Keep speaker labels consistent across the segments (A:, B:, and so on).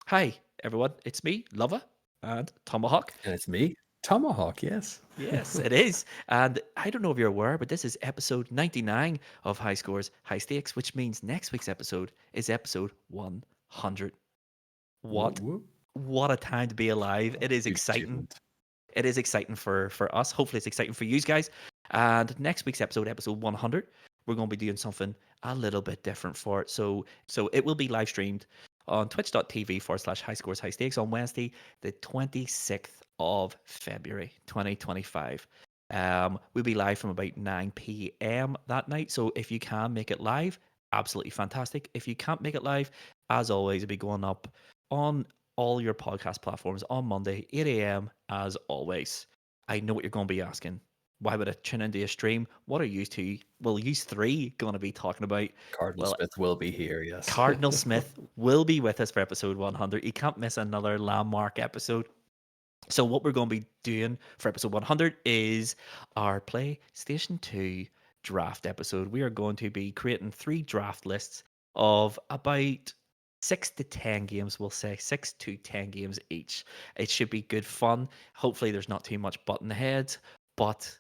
A: Hi, everyone. It's me, Lover, and Tomahawk.
B: And it's me, Tomahawk, yes.
A: Yes, it is. And I don't know if you're aware, but this is episode 99 of High Scores, High Stakes, which means next week's episode is episode 100.
B: Whoop,
A: What?
B: whoop.
A: What a time to be alive. It is
B: Huge
A: exciting.
B: achievement.
A: It is exciting for us. Hopefully, it's exciting for you guys. And next week's episode, episode 100, we're going to be doing something a little bit different for it. So it will be live streamed on twitch.tv/, high scores, high stakes on Wednesday, the 26th of February, 2025. We'll be live from about 9 p.m. that night. So if you can make it live, absolutely fantastic. If you can't make it live, as always, it'll be going up on all your podcast platforms on Monday, 8 a.m. as always. I know what you're going to be asking. Why would I tune into a stream? What are you two? Well, you three going to be talking about?
B: Cardinal
A: Well,
B: Smith will be here, yes.
A: Cardinal Smith will be with us for episode 100. You can't miss another landmark episode. So what we're going to be doing for episode 100 is our PlayStation 2 draft episode. We are going to be creating 3 draft lists of about 6 to 10 games, we'll say 6 to 10 games each. It should be good fun. Hopefully there's not too much button heads, but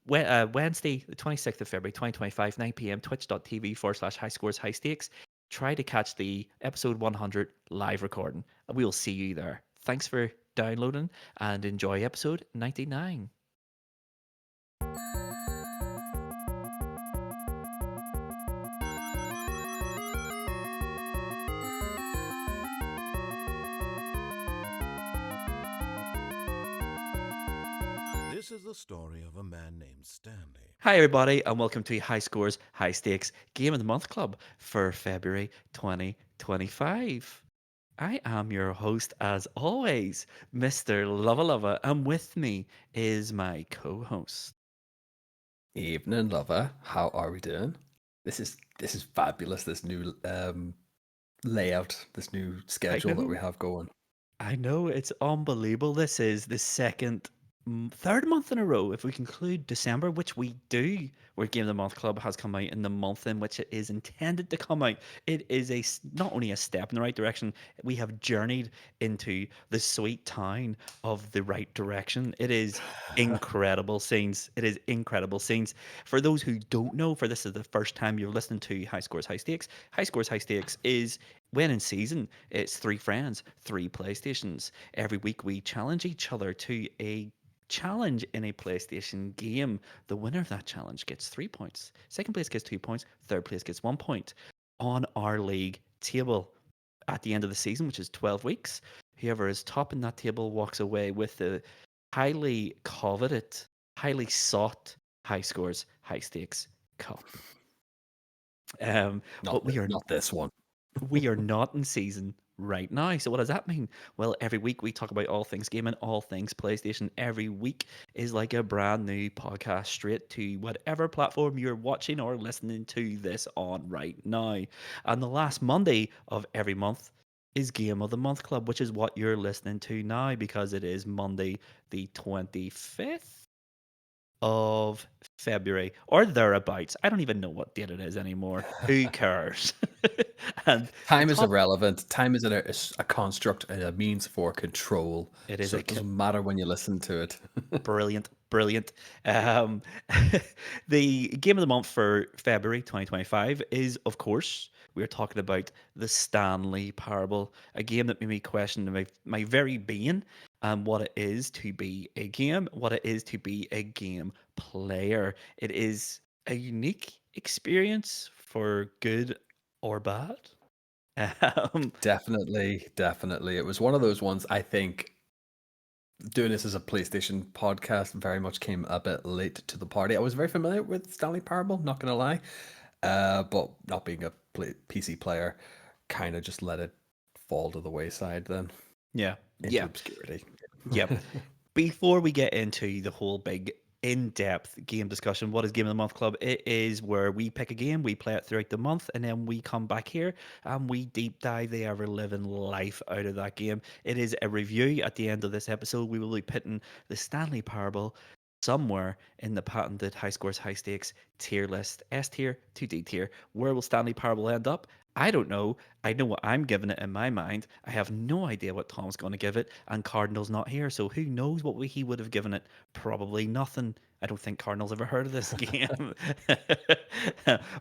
A: Wednesday, the 26th of February, 2025, 9 p.m., twitch.tv/, high scores, high stakes. Try to catch the episode 100 live recording. We will see you there. Thanks for downloading and enjoy episode 99.
C: This is the story of a man named Stanley.
A: Hi, everybody, and welcome to High Scores, High Stakes Game of the Month Club for February 2025. I am your host, as always, Mr. Lava Lava, and with me is my co host.
B: Evening, lover. How are we doing? This is fabulous, this new layout, this new schedule that we have going.
A: I know, it's unbelievable. This is the third month in a row, if we conclude December, which we do, where Game of the Month Club has come out in the month in which it is intended to come out. It is not only a step in the right direction, we have journeyed into the sweet town of the right direction. It is incredible scenes. It is incredible scenes. For those who don't know, for this is the first time you're listening to High Scores, High Stakes, High Scores, High Stakes is when in season, it's 3 friends, 3 PlayStations. Every week we challenge each other to a challenge in a PlayStation game. The winner of that challenge gets 3 points. Second place gets 2 points. Third place gets 1 point. On our league table at the end of the season, which is 12 weeks, whoever is top in that table walks away with the highly coveted, highly sought High Scores, High Stakes Cup.
B: Not
A: But
B: not this one.
A: we are not in season right now. So what does that mean? Well, every week we talk about all things gaming, all things PlayStation. Every week is like a brand new podcast straight to whatever platform you're watching or listening to this on right now. And the last Monday of every month is Game of the Month Club, which is what you're listening to now because it is Monday the 25th of February or thereabouts. I don't even know what date it is anymore. Who cares? And the
B: Time is
A: top,
B: irrelevant. Time is a construct and a means for control.
A: it is
B: So
A: a
B: it doesn't matter when you listen to it.
A: brilliant, brilliant. Um, the game of the month for February 2025 is, of course, we're talking about the Stanley Parable, a game that made me question my very being and what it is to be a game, what it is to be a game player. It is a unique experience for good or bad. Um,
B: Definitely, definitely. It was one of those ones I think doing this as a PlayStation podcast very much came a bit late to the party. I was very familiar with Stanley Parable, not gonna lie, but not being a PC player, kind of just let it fall to the wayside then
A: yeah,
B: into
A: yeah,
B: obscurity.
A: yep. Before we get into the whole big in-depth game discussion, what is Game of the Month Club? It is where we pick a game, we play it throughout the month, and then we come back here and we deep dive the ever living life out of that game. It is a review at the end of this episode. We will be putting the Stanley Parable somewhere in the patented high scores, high stakes tier list, S tier to D tier. Where will Stanley Parable end up? I don't know. I know what I'm giving it in my mind. I have no idea what Tom's going to give it, and Cardinal's not here, so who knows what he would have given it? Probably nothing. I don't think Cardinal's ever heard of this game.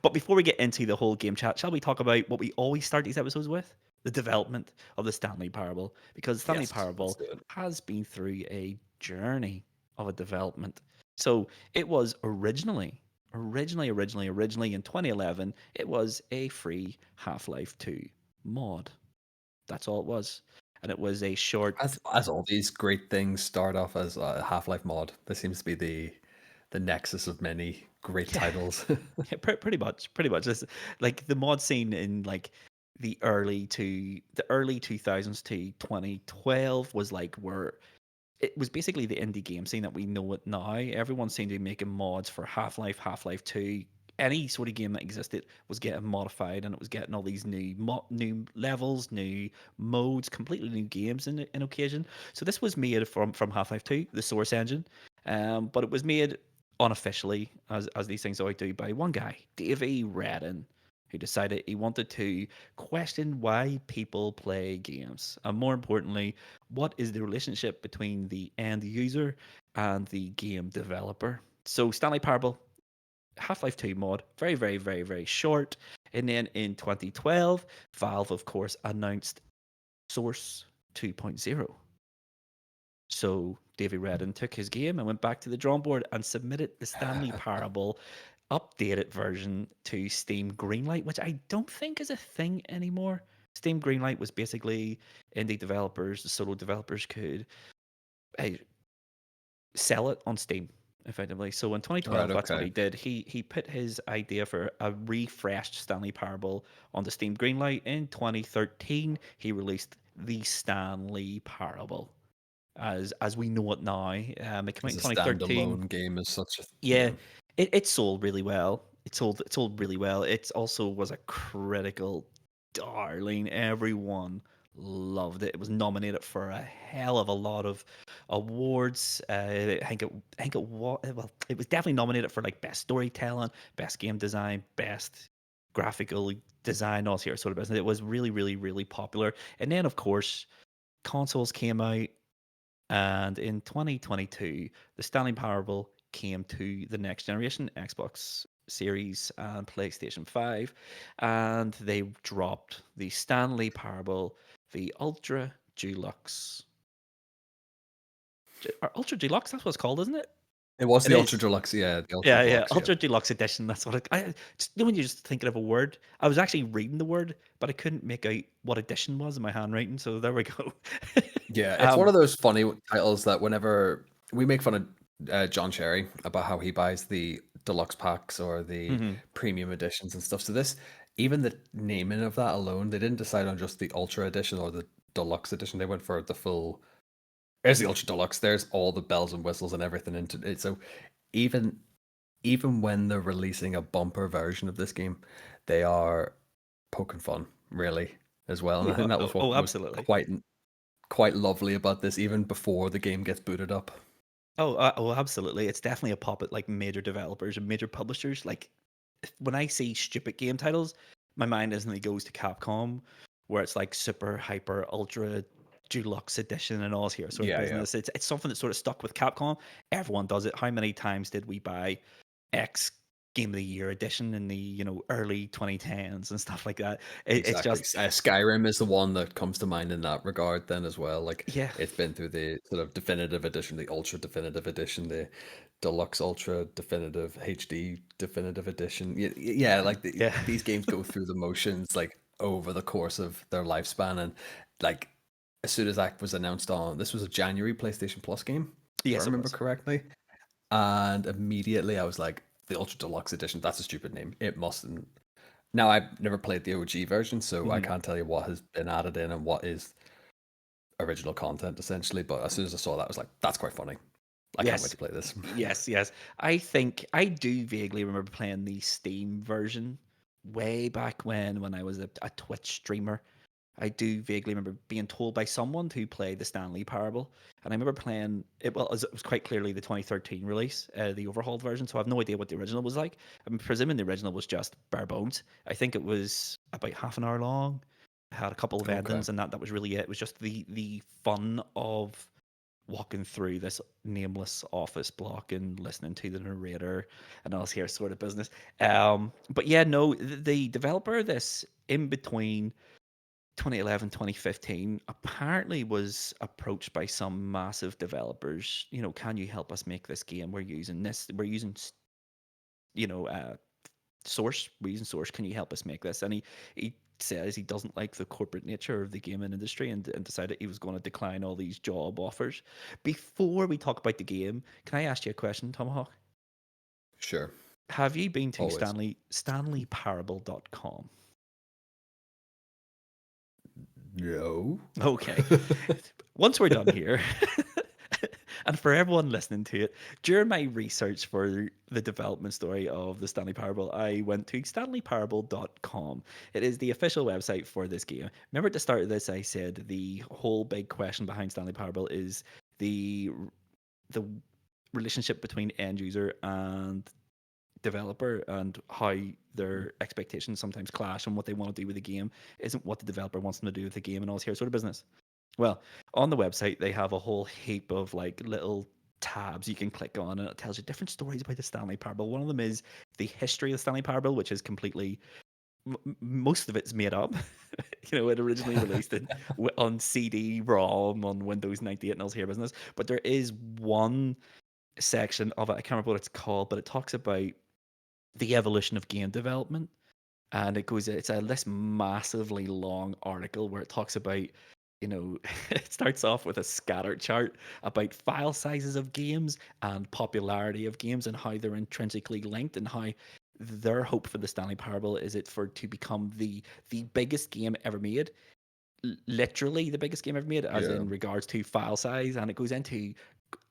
A: But before we get into the whole game chat, shall we talk about what we always start these episodes with? The development of the Stanley Parable. Because Stanley
B: Yes, let's
A: Parable
B: do it.
A: has been through a journey of a development. So it was originally in 2011, it was a free Half-Life 2 mod. That's all it was. And it was a short,
B: As all these great things start off as a Half-Life mod, this seems to be the nexus of many great
A: yeah,
B: titles.
A: yeah, pretty much. This, like the mod scene in like the early 2000s to 2012 was like where it was basically the indie game scene that we know it now. Everyone seemed to be making mods for Half-Life, Half-Life 2. Any sort of game that existed was getting modified, and it was getting all these new levels, new modes, completely new games in occasion. So this was made from Half-Life 2, the source engine, but it was made unofficially, as these things always do, by one guy, Davey Redden, who decided he wanted to question why people play games, and more importantly, what is the relationship between the end user and the game developer. So Stanley Parable, Half-Life 2 mod, very, very, very, very short. And then in 2012, Valve, of course, announced Source 2.0. So Davey Redden took his game and went back to the drawing board and submitted the Stanley Parable updated version to Steam Greenlight, which I don't think is a thing anymore. Steam Greenlight was basically indie developers, the solo developers could uh, sell it on Steam effectively. So in
B: Right,
A: 2012, that's what
B: okay.
A: he did. He put his idea for a refreshed Stanley Parable on the Steam Greenlight. In 2013, he released the Stanley Parable as we know it now. It came out
B: As
A: in
B: a
A: 2013.
B: standalone game as such,
A: Yeah,
B: yeah.
A: it sold really well. It sold really well. It also was a critical darling. Everyone loved it. It was nominated for a hell of a lot of awards. It was definitely nominated for like best storytelling, best game design, best graphical design, all here sort of business. It was really, really, really popular. And then of course consoles came out, and in 2022, the Stanley Parable came to the next generation Xbox Series and PlayStation 5, and they dropped the Stanley Parable, the Ultra Deluxe. Or Ultra Deluxe, that's what it's called, isn't it?
B: It was
A: It
B: the Ultra
A: is.
B: Deluxe, yeah, the Ultra
A: Yeah, yeah.
B: Deluxe, yeah.
A: Ultra Deluxe Edition. That's what just, when you're just thinking of a word. I was actually reading the word, but I couldn't make out what edition was in my handwriting. So there we go.
B: Yeah, it's one
A: um,
B: of those funny titles that whenever we make fun of John Cherry about how he buys the deluxe packs or the
A: mhm.
B: premium editions and stuff. So this, even the naming of that alone, they didn't decide on just the Ultra edition or the deluxe edition. They went for the full. There's the Ultra Deluxe. There's all the bells and whistles and everything into it. So even even when they're releasing a bumper version of this game, they are poking fun, really, as well. And I think that was what
A: Oh,
B: was
A: absolutely.
B: quite lovely about this, even before the game gets booted up.
A: Oh, absolutely. It's definitely a pop at like major developers and major publishers. Like when I see stupid game titles, my mind instantly goes to Capcom, where it's like super hyper ultra deluxe edition and all here sort of
B: Yeah, yeah,
A: business. It's something that's sort of stuck with Capcom. Everyone does it. How many times did we buy X Game of the Year edition in the early 2010s and stuff like that? It's
B: exactly.
A: just
B: Skyrim is the one that comes to mind in that regard, then as well. Like
A: yeah,
B: it's been through the sort of definitive edition, the ultra definitive edition, the deluxe ultra definitive HD definitive edition. Yeah, like
A: yeah.
B: these games go through the motions like over the course of their lifespan, and like as soon as that was announced on, this was a January PlayStation Plus game, if I
A: Yes, it
B: remember
A: was.
B: correctly. And immediately I was like, the Ultra Deluxe Edition, that's a stupid name. It mustn't. Now, I've never played the OG version, so I
A: Mhm.
B: can't tell you what has been added in and what is original content, essentially. But as soon as I saw that, I was like, that's quite funny. I can't wait
A: Yes.
B: to play this.
A: Yes, yes. I think I do vaguely remember playing the Steam version way back when I was a Twitch streamer. I do vaguely remember being told by someone to play the Stanley Parable, and I remember playing it. Well, it was quite clearly the 2013 release, the overhauled version. So I have no idea what the original was like. I'm presuming the original was just bare bones. I think it was about half an hour long. It had a couple of
B: Okay.
A: endings, and that was really it. It was just the fun of walking through this nameless office block and listening to the narrator and all this here sort of business. But yeah, no, the developer of this in between 2011 2015 apparently was approached by some massive developers, can you help us make this game? We're using you know source we're using source, can you help us make this? And he says he doesn't like the corporate nature of the gaming industry, and decided he was going to decline all these job offers. Before we talk about the game, can I ask you a question, Tomahawk?
B: Sure.
A: Have you been to
B: Always.
A: stanleyparable.com?
B: No.
A: Okay. Once we're done here, and for everyone listening to it, during my research for the development story of the Stanley Parable, I went to stanleyparable.com. It is the official website for this game. Remember at the start of this, I said the whole big question behind Stanley Parable is the relationship between end user and developer, and how their expectations sometimes clash, and what they want to do with the game isn't what the developer wants them to do with the game, and all this here sort of business. Well, on the website, they have a whole heap of like little tabs you can click on, and it tells you different stories about the Stanley Parable. One of them is the history of the Stanley Parable, which is completely, most of it's made up. It originally released it on CD-ROM on Windows 98 and all this here business. But there is one section of it, I can't remember what it's called, but it talks about the evolution of game development. And it's this massively long article where it talks about, it starts off with a scatter chart about file sizes of games and popularity of games and how they're intrinsically linked, and how their hope for the Stanley Parable is it for to become the biggest game ever made, literally the biggest game ever made, as
B: Yeah.
A: in regards to file size. And it goes into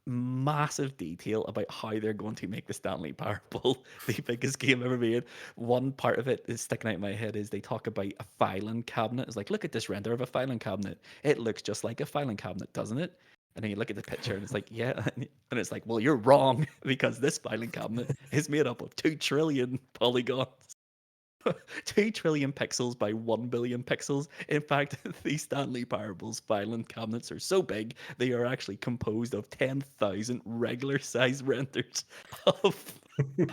A: massive detail about how they're going to make the Stanley Parable the biggest game ever made. One part of it is sticking out in my head is they talk about a filing cabinet. It's like, look at this render of a filing cabinet. It looks just like a filing cabinet, doesn't it? And then you look at the picture and it's like, yeah. And it's like, well, you're wrong, because this filing cabinet is made up of 2 trillion polygons. 2 trillion pixels by 1 billion pixels. In fact, the Stanley Parables filing cabinets are so big, they are actually composed of 10,000 regular size renders of,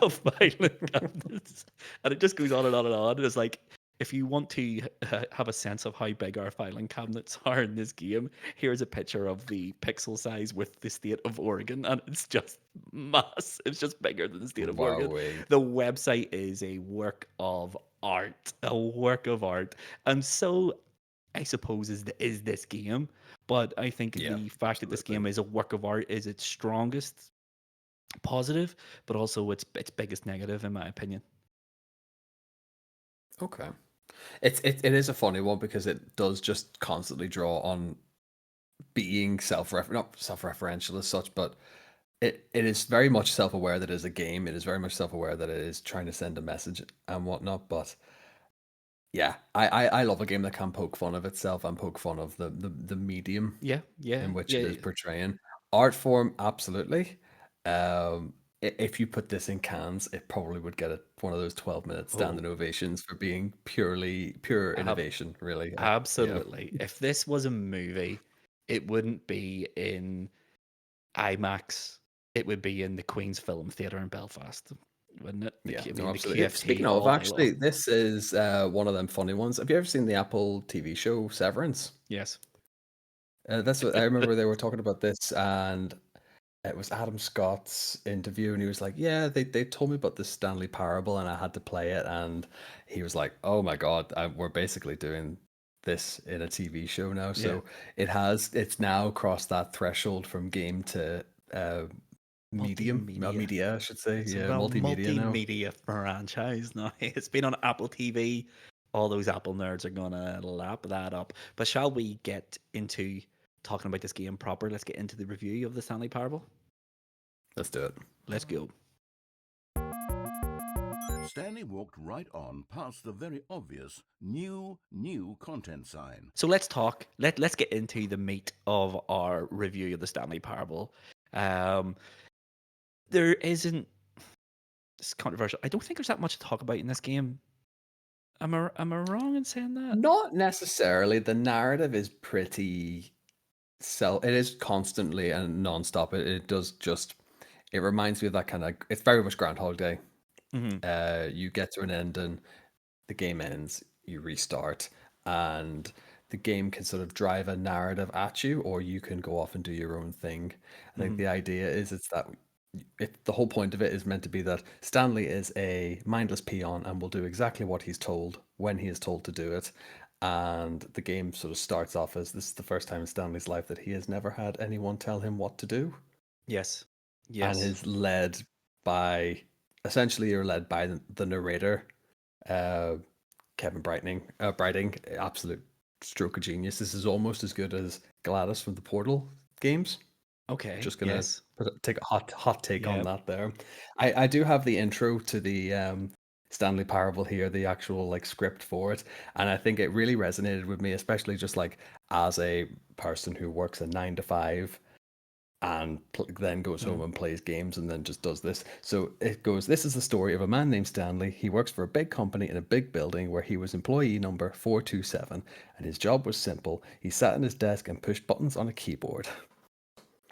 A: of filing cabinets. And it just goes on and on and on. And it's like, if you want to have a sense of how big our filing cabinets are in this game, here's a picture of the pixel size with the state of Oregon, and it's just mass. It's just bigger than the state of Oregon.
B: Wowing.
A: The website is a work of art, a work of art, and so I suppose is this game. But I think
B: Yeah,
A: the fact that this
B: absolutely.
A: game is a work of art is its strongest positive, but also its biggest negative, in my opinion.
B: Okay. It is a funny one because it does just constantly draw on being not self-referential as such, but it is very much self-aware that it is a game. It is very much self-aware that it is trying to send a message and whatnot. But yeah, I love a game that can poke fun of itself and poke fun of the medium
A: Yeah, yeah,
B: in which it is
A: yeah.
B: portraying. Art form, absolutely. If you put this in Cannes, it probably would get one of those 12-minute
A: Oh,
B: standing ovations for being pure
A: ab-
B: innovation, really. Yeah.
A: absolutely. If this was a movie, it wouldn't be in IMAX. It would be in the Queen's Film Theatre in Belfast, wouldn't it?
B: Yeah,
A: I
B: no,
A: mean, the
B: absolutely.
A: QFT
B: Speaking of,
A: all day long.
B: actually, this is one of them funny ones. Have you ever seen the Apple TV show Severance?
A: Yes.
B: That's what I remember. They were talking about this, and it was Adam Scott's interview, and he was like, "Yeah, they told me about this Stanley Parable, and I had to play it." And he was like, "Oh my God, we're basically doing this in a TV show now."
A: Yeah.
B: So it's now crossed that threshold from game to
A: Multimedia.
B: media, I should say.
A: It's a
B: Yeah,
A: real
B: multimedia now.
A: multimedia franchise now. It's been on Apple TV. All those Apple nerds are gonna lap that up. But shall we get into talking about this game proper? Let's get into the review of the Stanley Parable.
B: Let's do it.
A: Let's go.
C: Stanley walked right on past the very obvious new content sign.
A: So let's talk. Let's get into the meat of our review of the Stanley Parable. Um, there isn't. It's controversial. I don't think there's that much to talk about in this game. Am I wrong in saying that?
B: Not necessarily. The narrative is pretty it is constantly and non-stop. It does just it reminds me of that kind of it's very much Groundhog Day. You get to an end and the game ends, you restart, and the game can sort of drive a narrative at you, or you can go off and do your own thing. I think the idea is it's that the whole point of it is meant to be that Stanley is a mindless peon and will do exactly what he's told when he is told to do it. And the game sort of starts off as this is the first time in Stanley's life that he has never had anyone tell him what to do.
A: Yes.
B: And
A: Yes.
B: is led by essentially you're led by the narrator, Kevin Brighting, absolute stroke of genius. This is almost as good as Gladys from the Portal games.
A: Okay.
B: Just gonna
A: Yes.
B: take a hot take on
A: Yeah.
B: that there. I do have the intro to the Stanley Parable here, the actual like script for it, and I think it really resonated with me, especially just like as a person who works a 9 to 5 and then goes home and plays games and then just does this. So it goes, this is the story of a man named Stanley. He works for a big company in a big building where he was employee number 427, and his job was simple. He sat at his desk and pushed buttons on a keyboard.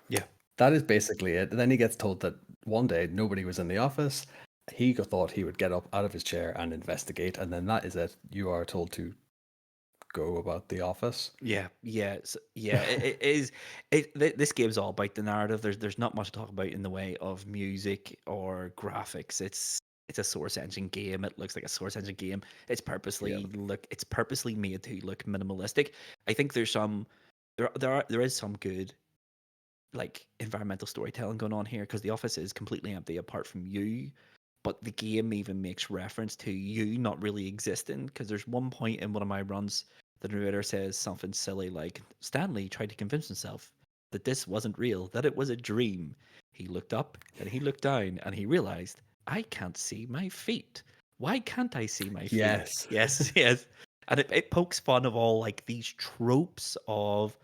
A: Yeah.
B: That is basically it. Then he gets told that one day nobody was in the office. He thought he would get up out of his chair and investigate, and then that is it. You are told to go about the office.
A: Yeah, yeah, it is. This game's all about the narrative. There's not much to talk about in the way of music or graphics. It's a Source Engine game. It looks like a Source Engine game. It's purposely made to look minimalistic. I think there is some good like environmental storytelling going on here because the office is completely empty apart from you. But the game even makes reference to you not really existing because there's one point in one of my runs the narrator says something silly like Stanley tried to convince himself that this wasn't real, that it was a dream. He looked up and he looked down and he realized I can't see my feet. Why can't I see my feet?
B: Yes.
A: Yes, yes. And it pokes fun of all like these tropes of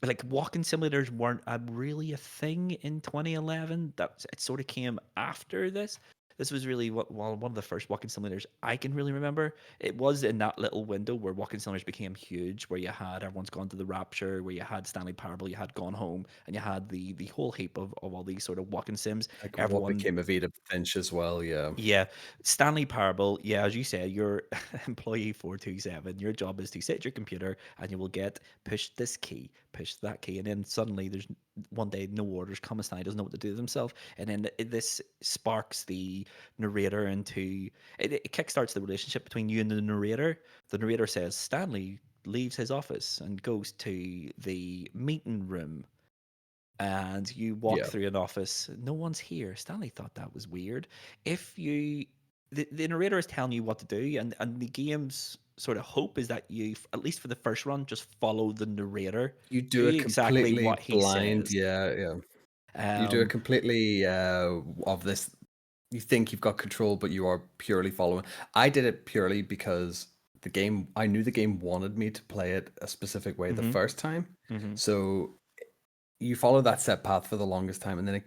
A: like walking simulators weren't really a thing in 2011. It sort of came after this. This was really one of the first walking simulators I can really remember. It was in that little window where walking simulators became huge, where you had Everyone's Gone to the Rapture, where you had Stanley Parable, you had Gone Home, and you had the whole heap of all these sort of walking sims.
B: Like what
A: Everyone
B: became of Edith Finch as well, yeah.
A: yeah, Stanley Parable. Yeah, as you said, you're employee 427. Your job is to sit at your computer and you will get push this key, push that key, and then suddenly there's one day no orders come. And Stanley doesn't know what to do with himself, and then this sparks the narrator into it kickstarts the relationship between you and the narrator. The narrator says Stanley leaves his office and goes to the meeting room and you walk
B: Yeah.
A: through an office, no one's here. Stanley thought that was weird. If you, the narrator is telling you what to do, and the game's sort of hope is that you, at least for the first run, just follow the narrator,
B: You
A: do
B: do it
A: exactly
B: completely
A: what he
B: blind,
A: says.
B: yeah, yeah. You do it
A: Um,
B: completely of this. You think you've got control, but you are purely following. I did it purely because I knew the game wanted me to play it a specific way the
A: mhm,
B: first time.
A: mhm.
B: So you follow that set path for the longest time, and then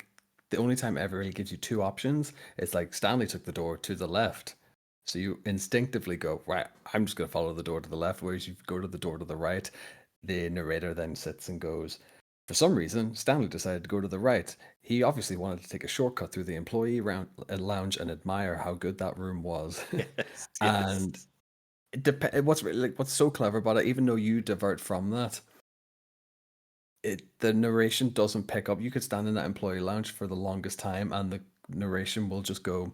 B: the only time it ever really gives you two options. It's like Stanley took the door to the left. So you instinctively go, right, I'm just going to follow the door to the left, whereas you go to the door to the right. The narrator then sits and goes, for some reason, Stanley decided to go to the right. He obviously wanted to take a shortcut through the lounge and admire how good that room was.
A: Yes, yes.
B: And what's so clever about it, even though you divert from that, the narration doesn't pick up. You could stand in that employee lounge for the longest time, and the narration will just go,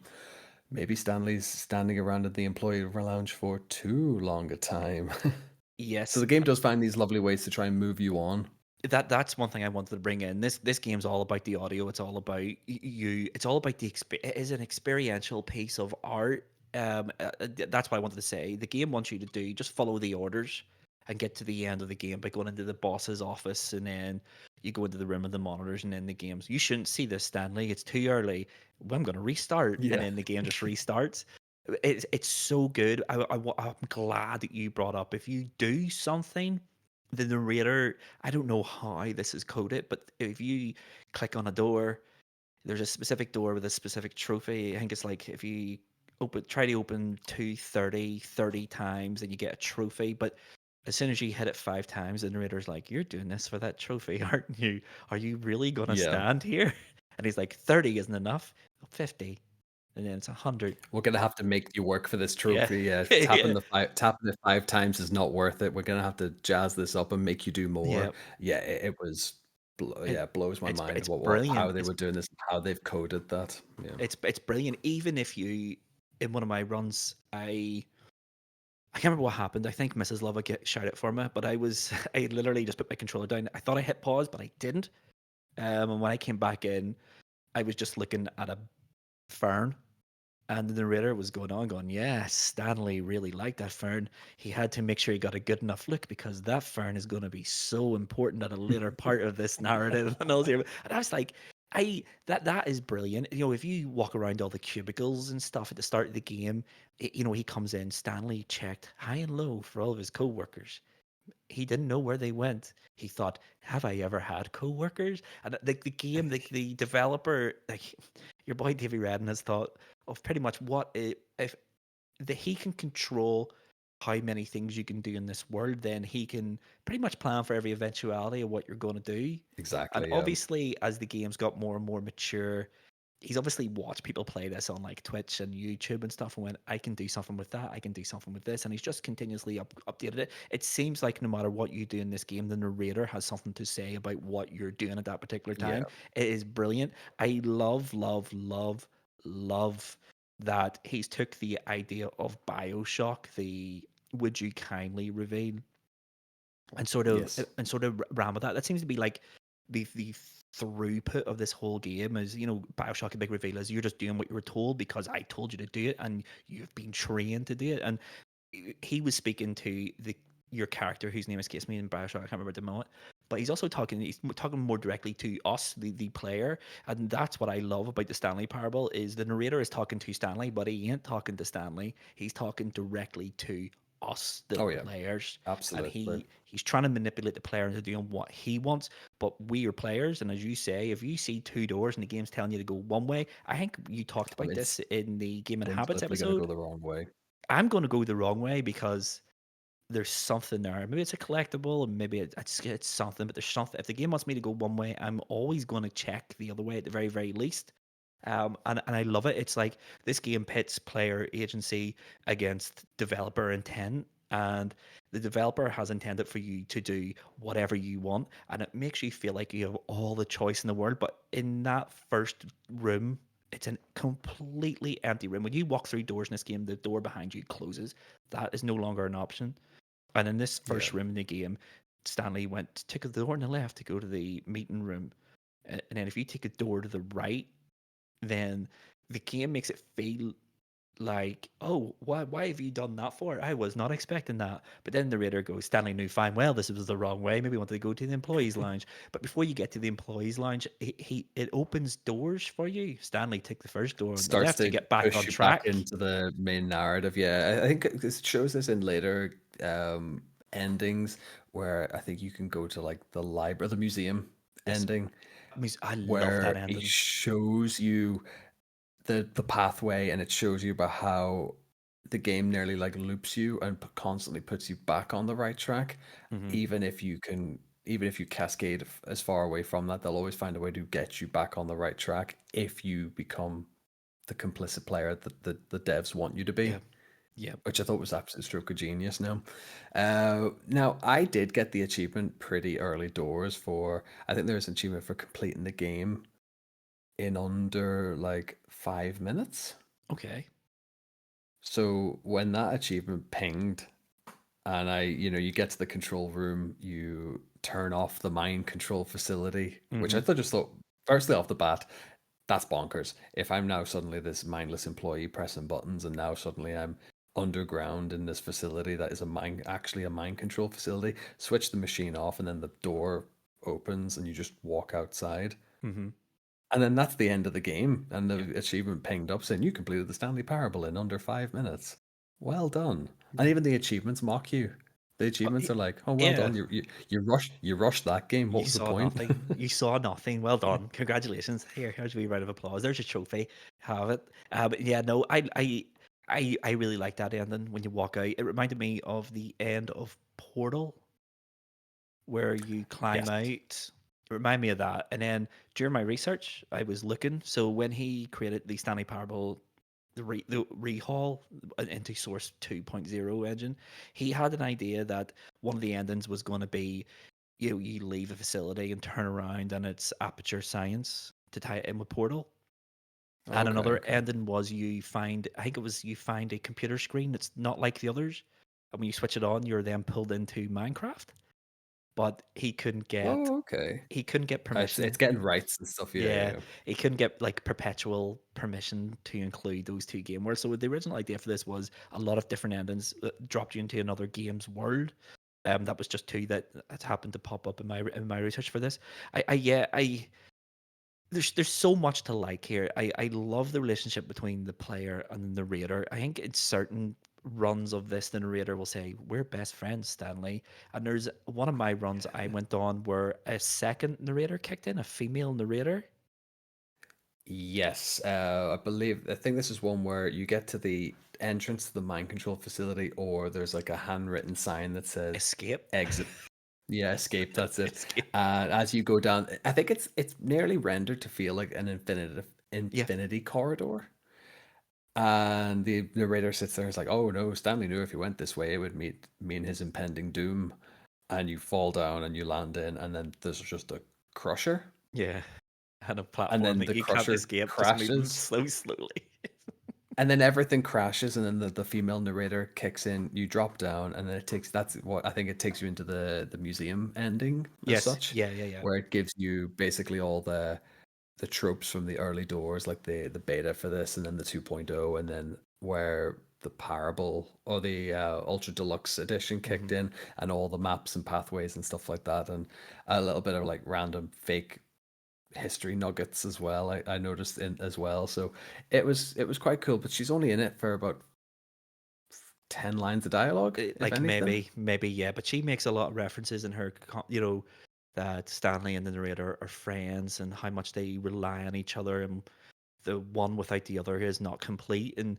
B: maybe Stanley's standing around at the employee lounge for too long a time. So
A: Yes,
B: the game does find these lovely ways to try and move you on.
A: that's one thing I wanted to bring in. This game's all about the audio. It's all about you. It's all about it is an experiential piece of art. That's what I wanted to say. The game wants you to do just follow the orders and get to the end of the game by going into the boss's office, and then you go into the room of the monitors, and then the games. You shouldn't see this, Stanley. It's too early. Well, I'm going to restart, and
B: Yeah.
A: then the game just restarts. It's so good. I'm glad that you brought up, if you do something, the narrator, I don't know how this is coded, but if you click on a door, there's a specific door with a specific trophy. I think it's like if you try to open 30 times, and you get a trophy. But as soon as you hit it 5 times, the narrator's like, "You're doing this for that trophy, aren't you? Are you really gonna
B: Yeah.
A: stand here?" And he's like, "30 isn't enough. 50, and then it's 100."
B: We're gonna have to make you work for this
A: Yeah,
B: trophy. Yeah,
A: yeah,
B: tapping it 5 times is not worth it. We're gonna have to jazz this up and make you do more.
A: yeah.
B: Yeah, it was,
A: It,
B: yeah, it blows my mind
A: it's
B: what how
A: brilliant.
B: they were doing this, how they've coded that. Yeah.
A: It's brilliant. Even if you, in one of my runs, I can't remember what happened. I think Mrs. Love get shouted for me, but I literally just put my controller down. I thought I hit pause, but I didn't. And when I came back in, I was just looking at a fern, and the narrator was going on, going, "Yes, Stanley really liked that fern. He had to make sure he got a good enough look, because that fern is going to be so important at a later part of this narrative." And I was like, that is brilliant. If you walk around all the cubicles and stuff at the start of the game, he comes in. Stanley checked high and low for all of his coworkers. He didn't know where they went. He thought, "Have I ever had coworkers?" And the game, the developer, like your boy Davey Redden, has thought of pretty much if he can control how many things you can do in this world, then he can pretty much plan for every eventuality of what you're going to do. And
B: Exactly. Yeah.
A: obviously, as the games got more and more mature, he's obviously watched people play this on like Twitch and YouTube and stuff, and went, "I can do something with that. I can do something with this," and he's just continuously updated it. It seems like no matter what you do in this game, the narrator has something to say about what you're doing at that particular
B: Yeah.
A: time. It is brilliant. I love, love, love, love that he's took the idea of BioShock, the "would you kindly" reveal, and
B: Yes.
A: sort of ran with that. That seems to be like the throughput of this whole game. Is, BioShock, a big reveal is you're just doing what you were told because I told you to do it, and you've been trained to do it. And he was speaking to the your character, whose name escapes me in BioShock. I can't remember at the moment. But he's talking more directly to us, the player, and that's what I love about the Stanley Parable. Is the narrator is talking to Stanley, but he ain't talking to Stanley. He's talking directly to us, the
B: Oh yeah.
A: players, and
B: Absolutely.
A: he's trying to manipulate the player into doing what he wants. But we are players, and as you say, if you see two doors and the game's telling you to go one way, I think you talked
B: I'm
A: about this in the Game and Habits
B: instantly gonna go
A: episode.
B: the wrong way.
A: I'm going to go the wrong way because there's something there. Maybe it's a collectible, and maybe it's something, but there's something. If the game wants me to go one way, I'm always going to check the other way at the very, very least. And I love it. It's like this game pits player agency against developer intent, and the developer has intended for you to do whatever you want, and it makes you feel like you have all the choice in the world. But in that first room, it's a completely empty room. When you walk through doors in this game, the door behind you closes. That is no longer an option. And in this
B: Yeah.
A: first room in the game, Stanley took a door on the left to go to the meeting room. And then if you take a door to the right, then the game makes it feel like, "Oh, why have you done that for? I was not expecting that." But then the raider goes, "Stanley knew fine well this was the wrong way. Maybe he wanted to go to the employees' lounge." But before you get to the employees' lounge, it opens doors for you. Stanley took the first door on the
B: Starts
A: left to
B: to
A: get back
B: push
A: on
B: you back
A: track.
B: into the main narrative. Yeah, I think it shows this in later endings where I think you can go to like the library, the museum
A: Yes,
B: ending,
A: I love that
B: where it
A: ending.
B: shows you the pathway, and it shows you about how the game nearly like loops you and constantly puts you back on the right track.
A: Hmm.
B: Even if you can, even if you cascade as far away from that, they'll always find a way to get you back on the right track if you become the complicit player that the devs want you to
A: Yeah,
B: be,
A: yeah.
B: which I thought was absolute stroke of genius. Now I did get the achievement pretty early doors for. I think there's an achievement for completing the game in under like 5 minutes.
A: Okay.
B: So when that achievement pinged, and you get to the control room, you turn off the mind control facility, which I
A: Hmm.
B: thought just thought, firstly off the bat, that's bonkers. If I'm now suddenly this mindless employee pressing buttons, and now suddenly I'm underground in this facility that is actually a mind control facility, switch the machine off, and then the door opens and you just walk outside.
A: Hmm.
B: And then that's the end of the game, and the achievement pinged up saying you completed the Stanley Parable in under 5 minutes. Well done. And even the achievements mock you. The achievements are like, oh, well
A: Yeah.
B: done. You rushed that game. What
A: You
B: was the
A: saw
B: point?
A: nothing. You saw nothing. Well done. Congratulations. Here's a wee round of applause. There's your trophy. Have it. But yeah, no, I really like that ending when you walk out. It reminded me of the end of Portal, where you climb
B: Yes.
A: out. It reminded me of that. And then during my research, I was looking. So when he created the Stanley Parable, the rehaul into Source 2.0 engine, he had an idea that one of the endings was going to be you leave a facility and turn around and it's aperture science to tie it in with Portal. And
B: Okay,
A: another
B: okay.
A: ending was I think it was you find a computer screen that's not like the others. And when you switch it on, you're then pulled into Minecraft. But
B: Oh, okay.
A: he couldn't get
B: It's
A: permission.
B: getting rights and stuff. Yeah, yeah,
A: Yeah,
B: yeah.
A: he couldn't get like perpetual permission to include those two game worlds. So the original idea for this was a lot of different endings that dropped you into another game's world. That was just two that has happened to pop up in my research for this. I there's so much to like here. I love the relationship between the player and the narrator. I think in certain runs of this, the narrator will say, "We're best friends, Stanley." And there's one of my runs I went on where a second narrator kicked in, a female narrator.
B: Yes, I think this is one where you get to the entrance to the mind control facility, or there's like a handwritten sign that says
A: Escape.
B: exit. Yeah, escape. That's it.
A: Escape.
B: And as you go down, I think it's nearly rendered to feel like an
A: Yeah.
B: infinity corridor. And the narrator sits there. It's like, oh no, Stanley knew if he went this way, it would mean his impending doom. And you fall down and you land in, and then there's just a crusher,
A: Yeah. And a
B: and
A: platform
B: then
A: that
B: the
A: you can't
B: crusher
A: escape, just moving
B: crashes.
A: slowly.
B: And then everything crashes, and then the female narrator kicks in. You drop down, and then that's what I think it takes you into the museum ending as
A: Yes.
B: such,
A: Yeah.
B: where it gives you basically all the tropes from the early doors, like the beta for this, and then the 2.0, and then where the parable or the ultra deluxe edition kicked
A: Hmm.
B: in, and all the maps and pathways and stuff like that, and a little bit of like random fake history nuggets as well. I noticed in as well. So it was quite cool. But she's only in it for about 10 lines of dialogue, if
A: Like
B: anything.
A: maybe yeah, but she makes a lot of references in her, that Stanley and the narrator are friends and how much they rely on each other, and the one without the other is not complete. And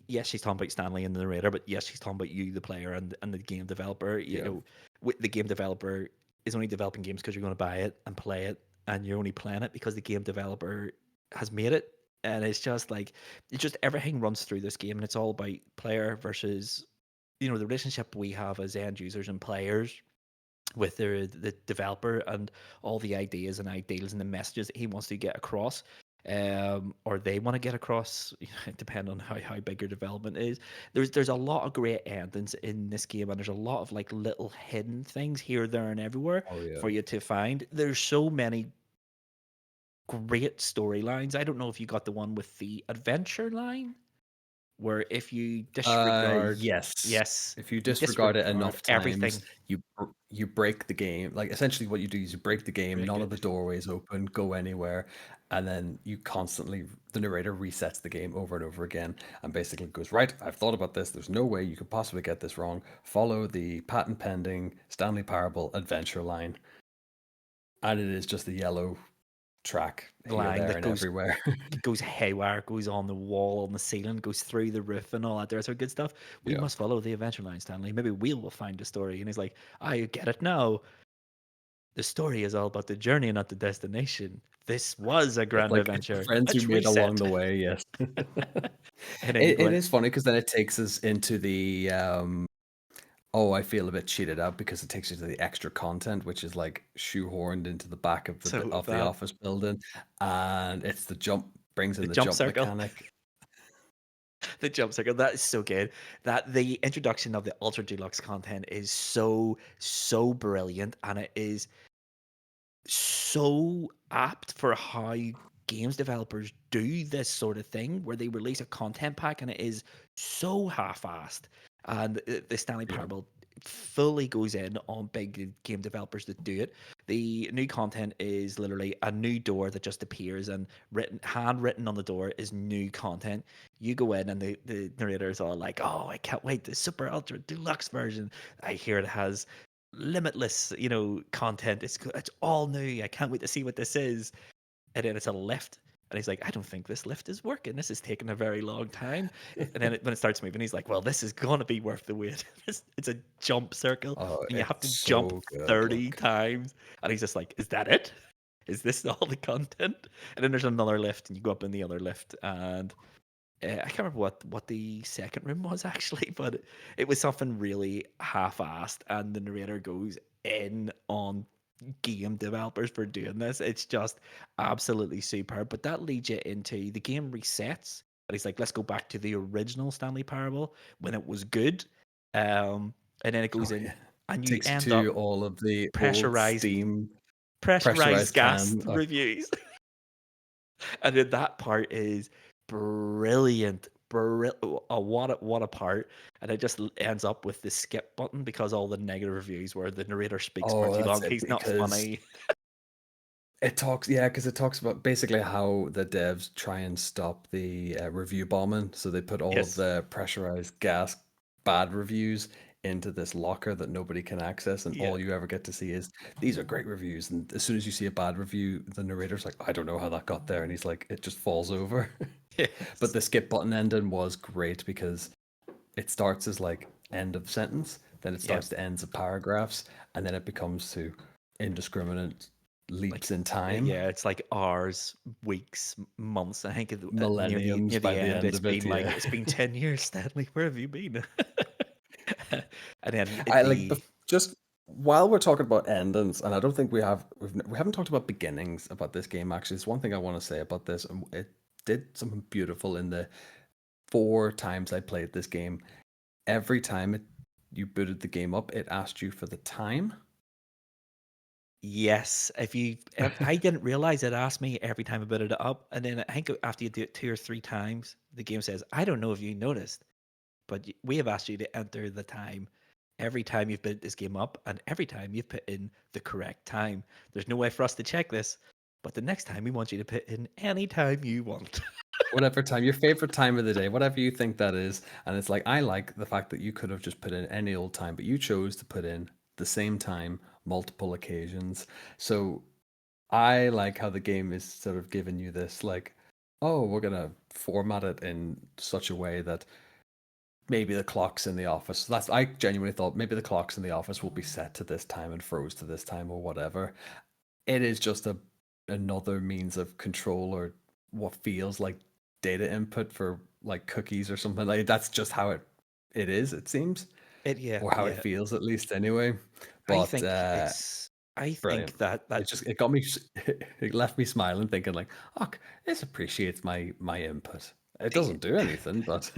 A: yes, she's talking about Stanley and the narrator, but yes, she's talking about you, the player, and the game developer.
B: Yeah.
A: The game developer is only developing games because you're going to buy it and play it, and you're only playing it because the game developer has made it. And it's just like it's just everything runs through this game, and it's all about player versus the relationship we have as end users and players with the developer and all the ideas and ideals and the messages that he wants to get across, or they want to get across, depending on how big your development is. There's a lot of great endings in this game, and there's a lot of like little hidden things here, there, and everywhere
B: Oh yeah.
A: for you to find. There's so many great storylines. I don't know if you got the one with the adventure line, where if you disregard,
B: Yes.
A: yes,
B: If you
A: you
B: disregard it
A: disregard
B: enough times,
A: everything.
B: you break the game. Like essentially, what you do is you break the game.
A: Break
B: None
A: it.
B: of the doorways open, go anywhere, and then the narrator resets the game over and over again, and basically goes, right. I've thought about this. There's no way you could possibly get this wrong. Follow the patent pending Stanley Parable adventure line, and it is just the yellow track here,
A: Line
B: there,
A: that
B: and
A: goes
B: everywhere.
A: goes haywire, goes on the wall, on the ceiling, goes through the roof, and all that. There's our good stuff. We
B: Yeah.
A: must follow the adventure line, Stanley. Maybe we'll find the story. And he's like, I get it now. The story is all about the journey, not the destination. This was a
B: It's
A: grand
B: like it's the
A: adventure.
B: friends you
A: Let's
B: made along
A: reset.
B: the way. Yes.
A: And then you go
B: It
A: in.
B: is funny because then it takes us into the oh, I feel a bit cheated out because it takes you to the extra content, which is like shoehorned into the back of
A: So
B: the
A: that
B: office building, and it's brings
A: the
B: in the
A: jump
B: jump
A: circle,
B: mechanic.
A: the jump circle, that is so good. That the introduction of the ultra deluxe content is so brilliant, and it is so apt for how games developers do this sort of thing where they release a content pack and it is so half-assed. And the Stanley
B: Yeah.
A: Parable fully goes in on big game developers that do it. The new content is literally a new door that just appears, and handwritten on the door is new content. You go in and the narrator's all like, "Oh, I can't wait, the super ultra deluxe version. I hear it has limitless, content. It's all new. I can't wait to see what this is." And then it's a lift. And he's like, I don't think this lift is working. This is taking a very long time. And then when it starts moving, he's like, well, this is going to be worth the wait. It's a jump circle,
B: Oh,
A: and you have
B: it's
A: to jump
B: so good.
A: 30 times. And he's just like, is that it? Is this all the content? And then there's another lift, and you go up in the other lift. And I can't remember what the second room was actually, but it was something really half-assed. And the narrator goes in on game developers for doing this. It's just absolutely superb. But that leads you into the game resets. And he's like, let's go back to the original Stanley Parable when it was good. And then it goes
B: Oh
A: in
B: yeah.
A: and you
B: Takes you
A: end
B: to
A: up
B: all of the old
A: pressurized
B: steam
A: pressurized
B: pressurized
A: gas
B: can. Oh,
A: reviews. And then that part is brilliant. What a part. And it just ends up with the skip button because all the negative reviews where the narrator speaks for
B: oh,
A: too
B: that's
A: long.
B: it.
A: He's not
B: Because
A: funny.
B: it talks, yeah, because it talks about basically how the devs try and stop the review bombing. So they put all of
A: Yes.
B: the pressurized gas bad reviews into this locker that nobody can access, and
A: Yeah.
B: all you ever get to see is these are great reviews. And as soon as you see a bad review, the narrator's like, I don't know how that got there, and he's like, it just falls over. But
A: Yes.
B: the skip button ending was great because it starts as like end of sentence, then it
A: Yeah.
B: starts to ends of paragraphs, and then it becomes to indiscriminate
A: Like,
B: leaps in time,
A: yeah, it's like hours, weeks, months. I think near the
B: millenniums
A: near the
B: by the
A: end,
B: end
A: it's
B: of it.
A: been like
B: Yeah,
A: it's been 10 years, Stanley. Where have you been? And then
B: I like
A: the
B: just while we're talking about endings, and I don't think we haven't talked about beginnings about this game. Actually, it's one thing I want to say about this, and it did something beautiful in the 4 times I played this game. Every time you booted the game up, it asked you for the time.
A: yes, I didn't realize it asked me every time I booted it up, and then I think after you do it 2 or 3 times, the game says, "I don't know if you noticed, but we have asked you to enter the time every time you've built this game up, and every time you've put in the correct time. There's no way for us to check this, but the next time we want you to put in any time you want."
B: Whatever time, your favorite time of the day, whatever you think that is. And it's like, I like the fact that you could have just put in any old time, but you chose to put in the same time multiple occasions. So I like how the game is sort of giving you this, like, oh, we're going to format it in such a way that maybe the clocks in the office, that's, I genuinely thought maybe the clocks in the office will be set to this time and froze to this time or whatever. It is just another means of control or what feels like data input for like cookies or something. Like that's just how it is, it seems,
A: Yeah,
B: or how it
A: yeah.
B: feels at least anyway.
A: I
B: But
A: think it's I think
B: brilliant.
A: that
B: It
A: that
B: just it got me it left me smiling thinking like, oh, this appreciates my input. It doesn't do anything, but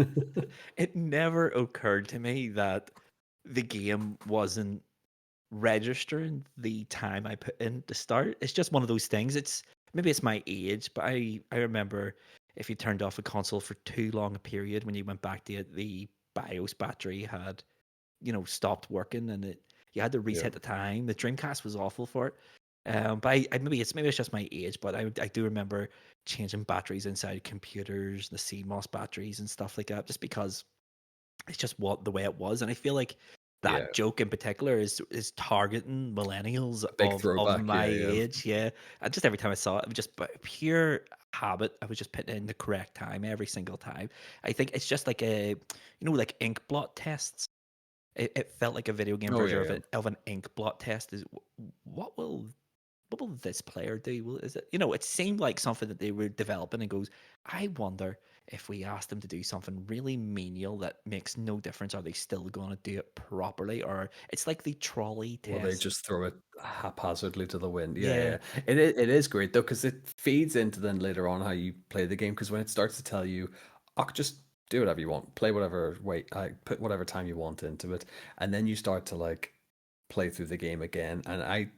A: it never occurred to me that the game wasn't registering the time I put in to start. It's just one of those things. Maybe it's my age, but I remember if you turned off a console for too long a period, when you went back to it, the BIOS battery had stopped working, and you had to
B: yeah.
A: reset the time. The Dreamcast was awful for it. But maybe it's just my age, but I do remember changing batteries inside computers, the CMOS batteries and stuff like that, just because it's just what the way it was. And I feel like
B: Yeah.
A: that joke in particular is targeting millennials
B: A big
A: of
B: throwback,
A: my
B: yeah, yeah.
A: age. Yeah. And just every time I saw it, it was just by pure habit. I was just putting in the correct time every single time. I think it's just like like ink blot tests. It felt like a video game
B: Oh
A: version
B: yeah,
A: of
B: yeah.
A: it of an ink blot test. Is what will this player do? Is it it seemed like something that they were developing and goes, I wonder if we ask them to do something really menial that makes no difference, are they still going to do it properly? Or it's like the trolley
B: Well, they
A: test.
B: just throw it haphazardly to the wind. Yeah,
A: Yeah,
B: yeah. It is great though because it feeds into then later on how you play the game. Because when it starts to tell you, "Oh, just do whatever you want, play whatever wait, I put whatever time you want into it," and then you start to like play through the game again. And I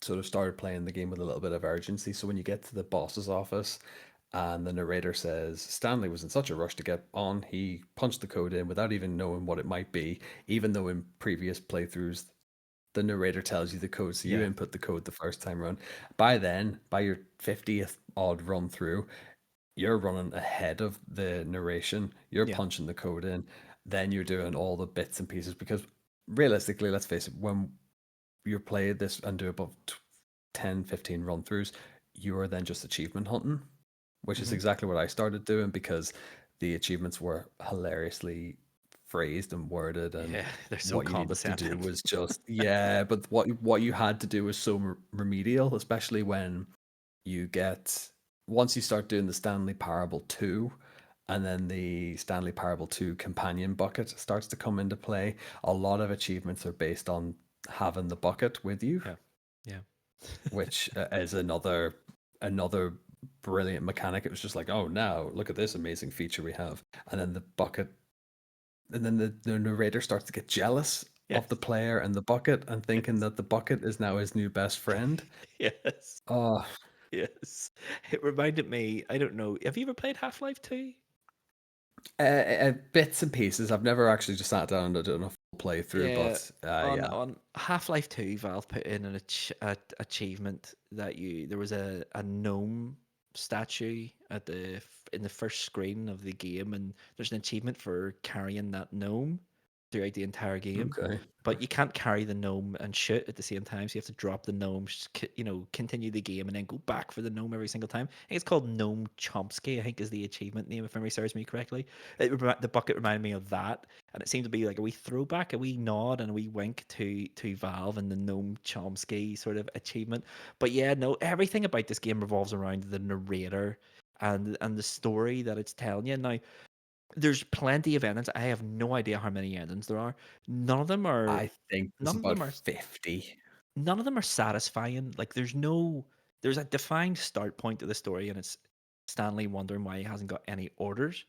B: sort of started playing the game with a little bit of urgency. So when you get to the boss's office, and the narrator says Stanley was in such a rush to get on, he punched the code in without even knowing what it might be, even though in previous playthroughs the narrator tells you the code, so you
A: Yeah.
B: input the code the first time run. By then, by your 50th odd run through, you're running ahead of the narration, you're
A: Yeah.
B: punching the code in, then you're doing all the bits and pieces, because realistically, let's face it, when you play this and do above 10, 15 run throughs, you are then just achievement hunting, which is
A: Hmm.
B: exactly what I started doing, because the achievements were hilariously phrased and worded, and
A: Yeah. They're so
B: what you needed to do
A: condescending.
B: was just, yeah, but what you had to do was so remedial, especially when you get, once you start doing the Stanley Parable 2, and then the Stanley Parable 2 companion bucket starts to come into play. A lot of achievements are based on having the bucket with you,
A: Yeah. Yeah.
B: which is another brilliant mechanic. It was just like, oh, now look at this amazing feature we have, and then the bucket, and then the narrator starts to get jealous of the
A: Yes.
B: player and the bucket, and thinking
A: Yes.
B: that the bucket is now his new best friend.
A: Yes.
B: Oh,
A: Yes. It reminded me, I don't know, have you ever played Half-Life 2?
B: bits and pieces. I've never actually just sat down and done a full playthrough,
A: Yeah.
B: but
A: On
B: yeah.
A: on Half-Life 2, Valve put in an achievement that there was a gnome statue in the first screen of the game, and there's an achievement for carrying that gnome throughout the entire game.
B: Okay.
A: But you can't carry the gnome and shoot at the same time, so you have to drop the gnome, continue the game, and then go back for the gnome every single time. I think it's called Gnome Chomsky, I think is the achievement name, if memory serves me correctly. The bucket reminded me of that, and it seemed to be like a wee throwback, a wee nod, and a wee wink to Valve and the Gnome Chomsky sort of achievement. But yeah, no, everything about this game revolves around the narrator and the story that it's telling you. Now, there's plenty of endings. I have no idea how many endings there are. None of them are
B: I think there's
A: none of
B: about
A: them are
B: 50.
A: none of them are satisfying. Like there's a defined start point to the story, and it's Stanley wondering why he hasn't got any orders,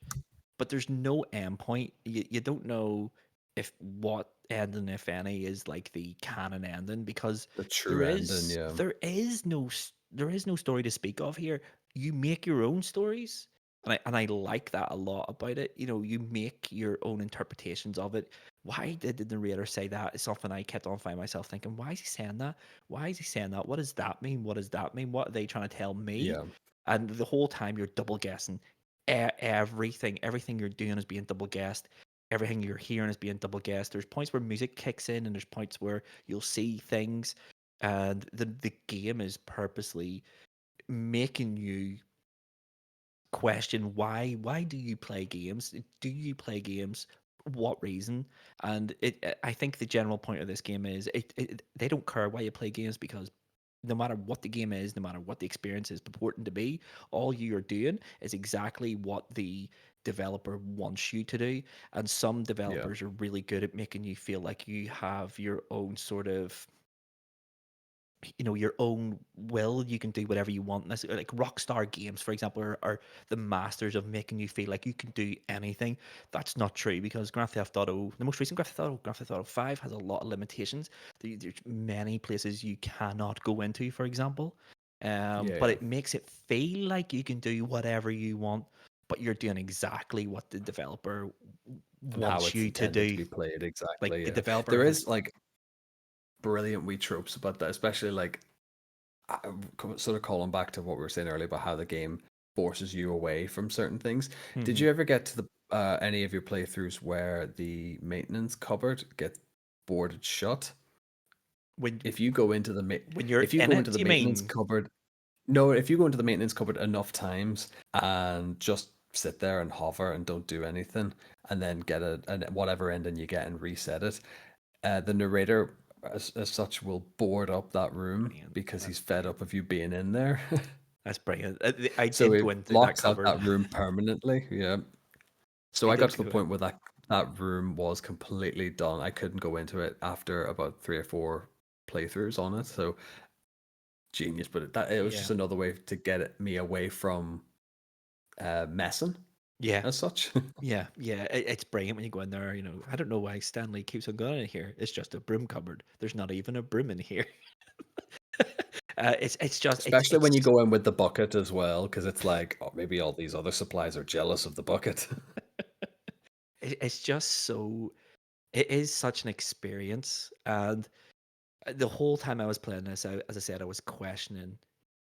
A: but there's no end point. You don't know if what ending, if any, is like the canon ending, because
B: The true ending,
A: there is no story to speak of here. You make your own stories, and I like that a lot about it. You know, you make your own interpretations of it. Why did the narrator say that? It's something I kept on finding myself thinking. Why is he saying that? Why is he saying that? What does that mean? What does that mean? What are they trying to tell me?
B: yeah.
A: And the whole time you're double guessing. Everything you're doing is being double guessed. Everything you're hearing is being double guessed. There's points where music kicks in, and there's points where you'll see things, and the game is purposely making you question why do you play games? Do you play games? What reason? And I think the general point of this game is they don't care why you play games, because no matter what the game is, no matter what the experience is purporting to be, all you are doing is exactly what the developer wants you to do. And some
B: Yeah.
A: developers are really good at making you feel like you have your own sort of, your own will. You can do whatever you want. Like Rockstar Games, for example, are the masters of making you feel like you can do anything. That's not true, because Grand Theft Auto, the most recent Grand Theft Auto 5, has a lot of limitations. There's many places you cannot go into, for example.
B: Yeah,
A: But
B: yeah.
A: it makes it feel like you can do whatever you want, but you're doing exactly what the developer
B: And how
A: wants
B: it's
A: you to
B: intended to
A: do.
B: be played,
A: Like
B: exactly.
A: the
B: Yeah.
A: developer
B: There
A: has,
B: is like brilliant wee tropes about that, especially like sort of calling back to what we were saying earlier about how the game forces you away from certain things. Did
A: Mhm.
B: you ever get to the any of your playthroughs where the maintenance cupboard gets boarded shut?
A: when
B: If you go into the
A: when you're
B: if you
A: in
B: go into
A: it,
B: the
A: you
B: maintenance
A: mean?
B: cupboard, no, if you go into the maintenance cupboard enough times and just sit there and hover and don't do anything, and then get whatever ending you get and reset it, the narrator as such will board up that room
A: Brilliant.
B: because he's
A: That's
B: fed
A: brilliant.
B: up of you being in there.
A: That's brilliant. I
B: So
A: did
B: it
A: go into that
B: locks out
A: cupboard.
B: that room permanently. Yeah. So
A: I
B: I got
A: did
B: to the
A: go in.
B: point where that room was completely done. I couldn't go into it after about 3 or 4 playthroughs on it. So genius, but it was just
A: Yeah.
B: another way to get me away from messing
A: Yeah.
B: as such.
A: Yeah. Yeah. It's brilliant when you go in there. I don't know why Stanley keeps on going in here. It's just a broom cupboard. There's not even a broom in here. It's just
B: Especially when you go in with the bucket as well, because it's like, oh, maybe all these other supplies are jealous of the bucket.
A: it's just so it is such an experience, and the whole time I was playing this, as I said, I was questioning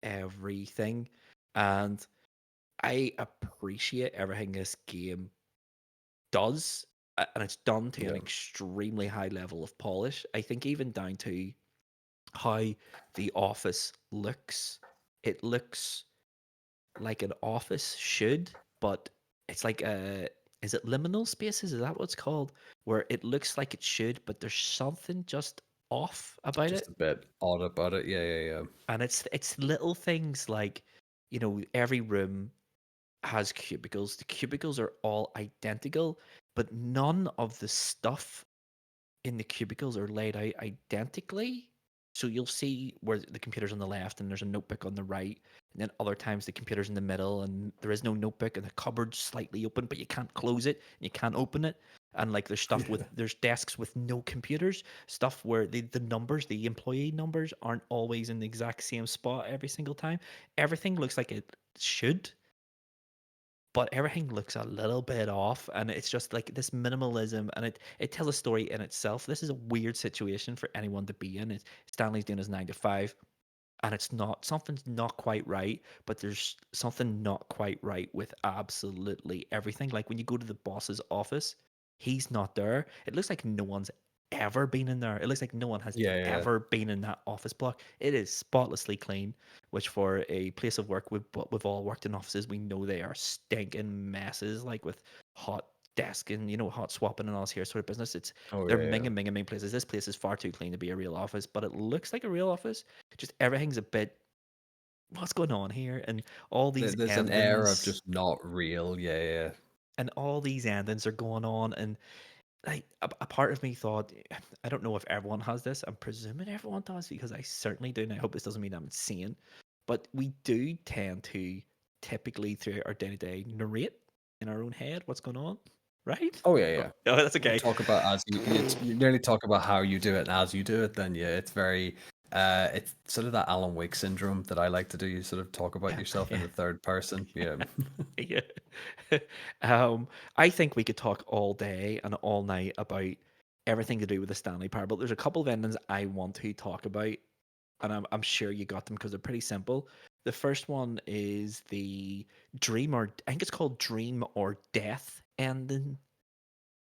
A: everything, and I appreciate everything this game does, and it's done to an
B: Yeah,
A: extremely high level of polish. I think even down to how the office looks. It looks like an office should, but it's like a is it liminal spaces? Is that what it's called? Where it looks like it should, but there's something just off about
B: just
A: it.
B: a bit odd about it. Yeah, yeah, yeah.
A: And it's little things like, every room has cubicles. The cubicles are all identical, but none of the stuff in the cubicles are laid out identically. So you'll see where the computer's on the left and there's a notebook on the right, and then other times the computer's in the middle and there is no notebook and the cupboard's slightly open, but you can't close it and you can't open it. And like
B: Yeah.
A: there's desks with no computers, stuff where the numbers, the employee numbers aren't always in the exact same spot every single time. Everything looks like it should, but everything looks a little bit off, and it's just like this minimalism, and it tells a story in itself. This is a weird situation for anyone to be in. Stanley's doing his 9 to 5, and it's not something's not quite right, but there's something not quite right with absolutely everything. Like when you go to the boss's office, he's not there. It looks like no one's ever been in there. It looks like no one has
B: Yeah, yeah.
A: ever been in that office block. It is spotlessly clean, which for a place of work, we've all worked in offices, we know they are stinking messes, like with hot desk and hot swapping and all this here sort of business.
B: Oh,
A: They're
B: yeah, yeah.
A: minging places. This place is far too clean to be a real office, but it looks like a real office. Just everything's a bit, what's going on here? And all these
B: There's an air of
A: endings
B: just not real. Yeah, yeah.
A: are going on, and like a part of me thought, I don't know if everyone has this. I'm presuming everyone does because I certainly do, and I hope this doesn't mean I'm insane. But we do tend to typically throughout our day to day narrate in our own head what's going on, right?
B: Oh, yeah,
A: Oh,
B: yeah.
A: oh, that's
B: You
A: okay.
B: talk about as you nearly talk about how you do it as you do it. Then yeah, it's very it's sort of that Alan Wake syndrome that I like to do. You sort of talk about yourself in
A: Yeah.
B: the third person. Yeah.
A: Yeah. um, I think we could talk all day and all night about everything to do with the Stanley Parable. There's a couple of endings I want to talk about, and I'm sure you got them because they're pretty simple. The first one is the dream, or I think it's called dream or death ending.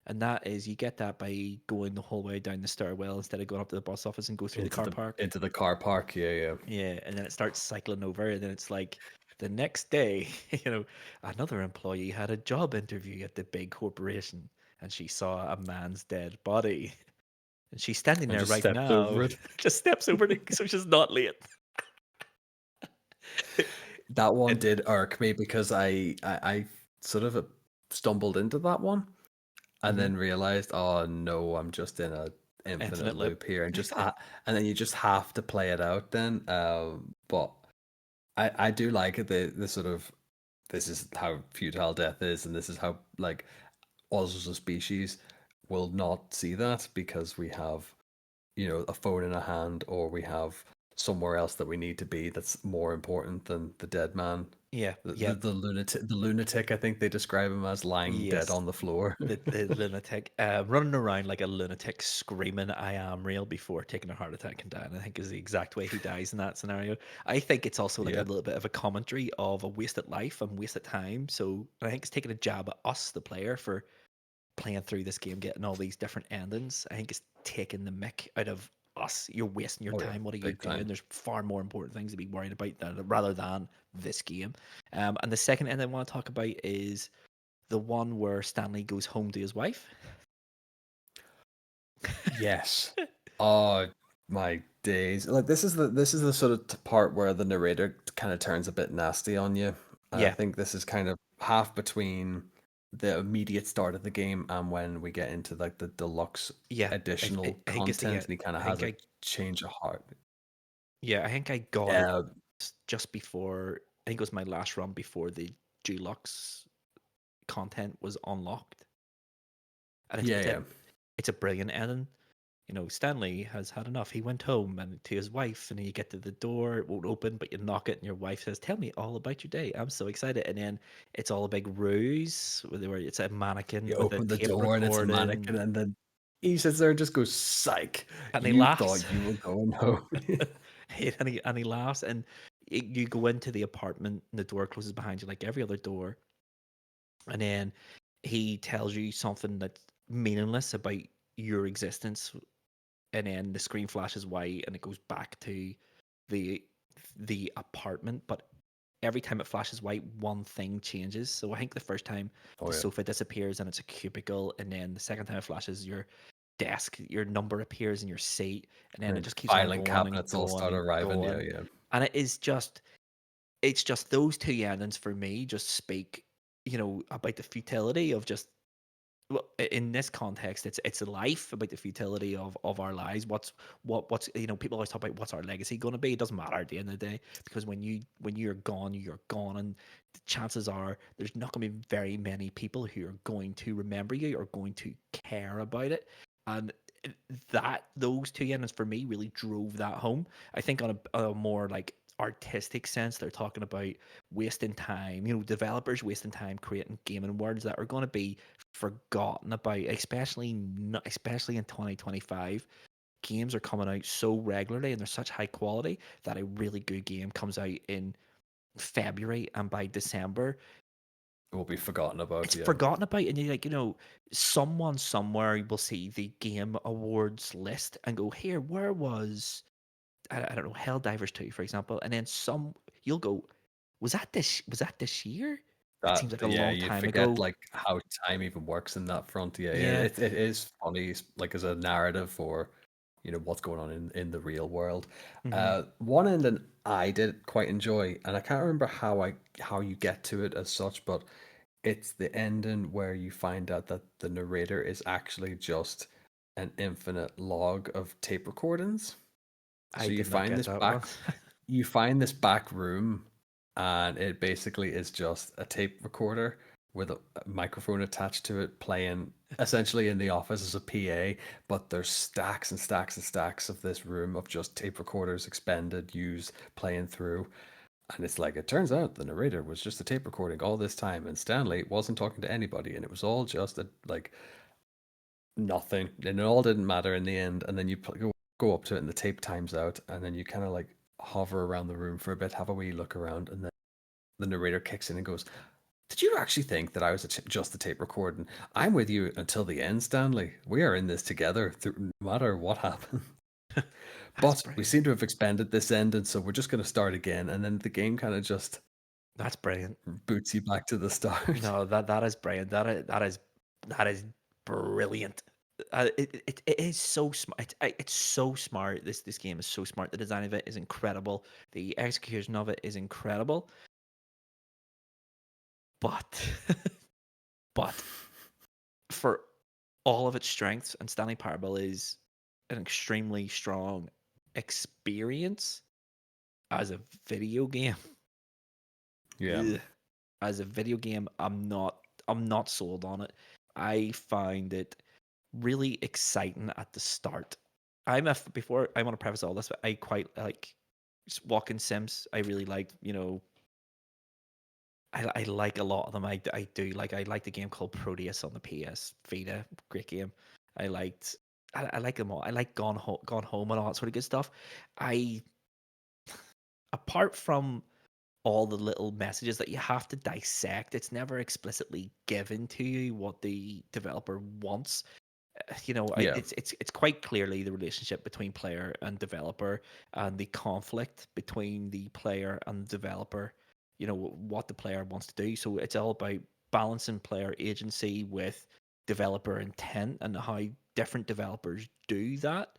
A: And that is, you get that by going the whole way down the stairwell instead of going up to the bus office and go through the car park.
B: Into the car park. Yeah, yeah.
A: Yeah, and then it starts cycling over, and then it's like the next day, another employee had a job interview at the big corporation, and she saw a man's dead body, and she's standing
B: And
A: there
B: just
A: right
B: stepped
A: now,
B: over it.
A: just steps over it, so she's not late.
B: That one
A: And
B: did irk me because I sort of stumbled into that one and
A: mhm,
B: then realized, oh no, I'm just in a infinite
A: infinite loop.
B: loop here, and and then you just have to play it out then. But I do like it, the sort of this is how futile death is, and this is how like us as a species will not see that because we have a phone in a hand, or we have somewhere else that we need to be that's more important than the dead man.
A: Yeah,
B: The,
A: yeah,
B: the, the lunatic, I think they describe him as lying dead
A: yes.
B: on the floor.
A: The lunatic, running around like a lunatic, screaming "I am real" before taking a heart attack and dying, I think is the exact way he dies in that scenario. I think it's also like a
B: Yeah.
A: little bit of a commentary of a wasted life and wasted time. So I think it's taking a jab at us, the player, for playing through this game, getting all these different endings. I think it's taking the mick out of us. You're wasting your
B: Oh yeah,
A: time. What are you
B: big
A: doing?
B: time.
A: There's far more important things to be worried about rather than this game. And the second end I want to talk about is the one where Stanley goes home to his wife.
B: Yes. Oh my days. Like this is the sort of part where the narrator kind of turns a bit nasty on you. And I
A: Yeah,
B: think this is kind of half between the immediate start of the game and when we get into like the deluxe
A: yeah.
B: additional
A: I think it's the
B: content, and he kind of
A: I
B: has
A: think
B: a
A: I
B: change of heart.
A: yeah, I think I got it
B: Yeah,
A: just before. I think it was my last run before the deluxe content was unlocked, and
B: yeah, yeah.
A: it's a brilliant ending. Stanley has had enough. He went home and to his wife, and you get to the door, it won't open, but you knock it, and your wife says, "Tell me all about your day. I'm so excited." And then it's all a big ruse where it's a mannequin
B: You
A: with a
B: open the
A: tape
B: door and it's a mannequin,
A: recording,
B: and then he sits there and just goes, "Psych!
A: and he
B: You
A: laughs.
B: thought you were going home."
A: And he laughs, and you go into the apartment, and the door closes behind you like every other door, and then he tells you something that's meaningless about your existence, and then the screen flashes white and it goes back to the the apartment, but every time it flashes white, one thing changes. So I think the first time
B: Oh
A: the
B: yeah,
A: sofa disappears and it's a cubicle, and then the second time it flashes, your desk, your number appears in your seat, and then it
B: and
A: just keeps on
B: filing
A: going and
B: cabinets all
A: going
B: start
A: and
B: arriving. Yeah,
A: going.
B: yeah.
A: And it's just those two endings for me just speak, about the futility of just, well, in this context, it's life, about the futility of our lives. What's people always talk about what's our legacy going to be. It doesn't matter at the end of the day, because when you're gone, you're gone, and the chances are there's not going to be very many people who are going to remember you or going to care about it. And that those two endings for me really drove that home. I think on a more like artistic sense, they're talking about wasting time, developers wasting time creating gaming worlds that are going to be forgotten about, especially in 2025. Games are coming out so regularly and they're such high quality that a really good game comes out in February, and by December
B: It will be forgotten about.
A: it's
B: Yeah,
A: forgotten about, and you're like, someone somewhere will see the game awards list and go, here, where was, I don't know, Helldivers 2, for example, and then you'll go, was that this year? That
B: that
A: seems like a
B: yeah,
A: long
B: you
A: time
B: forget
A: ago.
B: like how time even works in that front. Yeah, yeah.
A: Yeah.
B: It is funny, like as a narrative for what's going on in the real world.
A: Hmm.
B: One ending I did quite enjoy, and I can't remember how you get to it as such, but it's the ending where you find out that the narrator is actually just an infinite log of tape recordings.
A: I
B: So you
A: did not
B: find
A: get
B: this
A: that one.
B: back room, and it basically is just a tape recorder with a microphone attached to it, playing essentially in the office as a PA. But there's stacks and stacks and stacks of this room of just tape recorders expended, used, playing through. And it's like, it turns out the narrator was just a tape recording all this time, and Stanley wasn't talking to anybody, and it was all just like nothing, and it all didn't matter in the end. And then you go up to it, and the tape times out, and then you kind of like hover around the room for a bit, have a wee look around, and then the narrator kicks in and goes, "Did you actually think that I was just the tape recording? I'm with you until the end, Stanley. We are in this together, no matter what happens."
A: That's
B: But we
A: brilliant.
B: seem to have expended this end, and so we're just going to start again. And then the game kind of just
A: That's brilliant.
B: boots you back to the start.
A: No, that is brilliant. That is brilliant. It is so smart. It's so smart. This game is so smart. The design of it is incredible. The execution of it is incredible. But but for all of its strengths, and Stanley Parable is an extremely strong experience as a video game.
B: Yeah,
A: Ugh. As a video game, I'm not sold on it. I find it really exciting at the start. Before I want to preface all this, but I quite like walking sims. I really like, I like a lot of them. I do like, I like the game called Proteus on the PS Vita, great game. I liked I like them all. I like Gone Home and all that sort of good stuff. I Apart from all the little messages that you have to dissect, it's never explicitly given to you what the developer wants.
B: yeah,
A: It's quite clearly the relationship between player and developer, and the conflict between the player and developer, what the player wants to do. So it's all about balancing player agency with developer intent, and how different developers do that.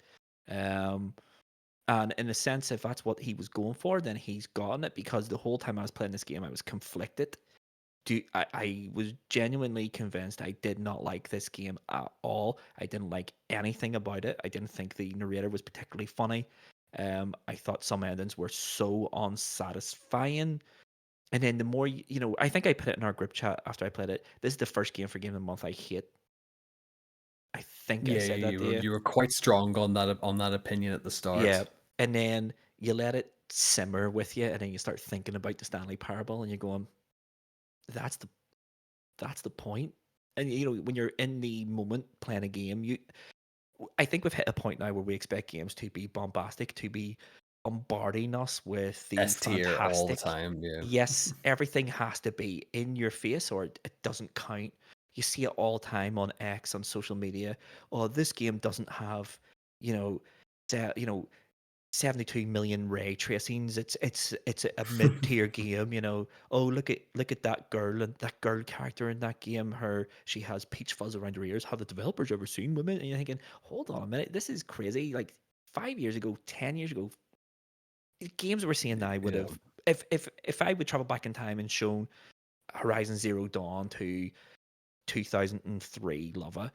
A: um and in a sense, if that's what he was going for, then he's gotten it, because the whole time I was playing this game, I was conflicted. I was genuinely convinced I did not like this game at all. I didn't like anything about it. I didn't think the narrator was particularly funny. I thought some endings were so unsatisfying. And then the more, I think I put it in our group chat after I played it. This is the first game for Game of the Month I hate. I think I
B: Yeah,
A: said that to you.
B: you were quite strong on that opinion at the
A: Yeah,
B: start.
A: and then you let it simmer with you, and then you start thinking about the Stanley Parable, and you're going, "That's the that's the point." And when you're in the moment playing a game, I think we've hit a point now where we expect games to be bombastic, to be bombarding us with the
B: S tier all the
A: fantastic.
B: time. Yeah,
A: Yes, everything has to be in your face or it doesn't count. You see it all time on X, on social media. Oh, this game doesn't have, you know, se- you know, 72 million ray tracings. It's a mid-tier game. Oh, look at that girl and that girl character in that game. She has peach fuzz around her ears. Have the developers ever seen women? And you're thinking, hold on a minute, this is crazy. Like 5 years ago, 10 years ago, the games we're seeing now would
B: yeah,
A: have if I would travel back in time and shown Horizon Zero Dawn to 2003 Lava,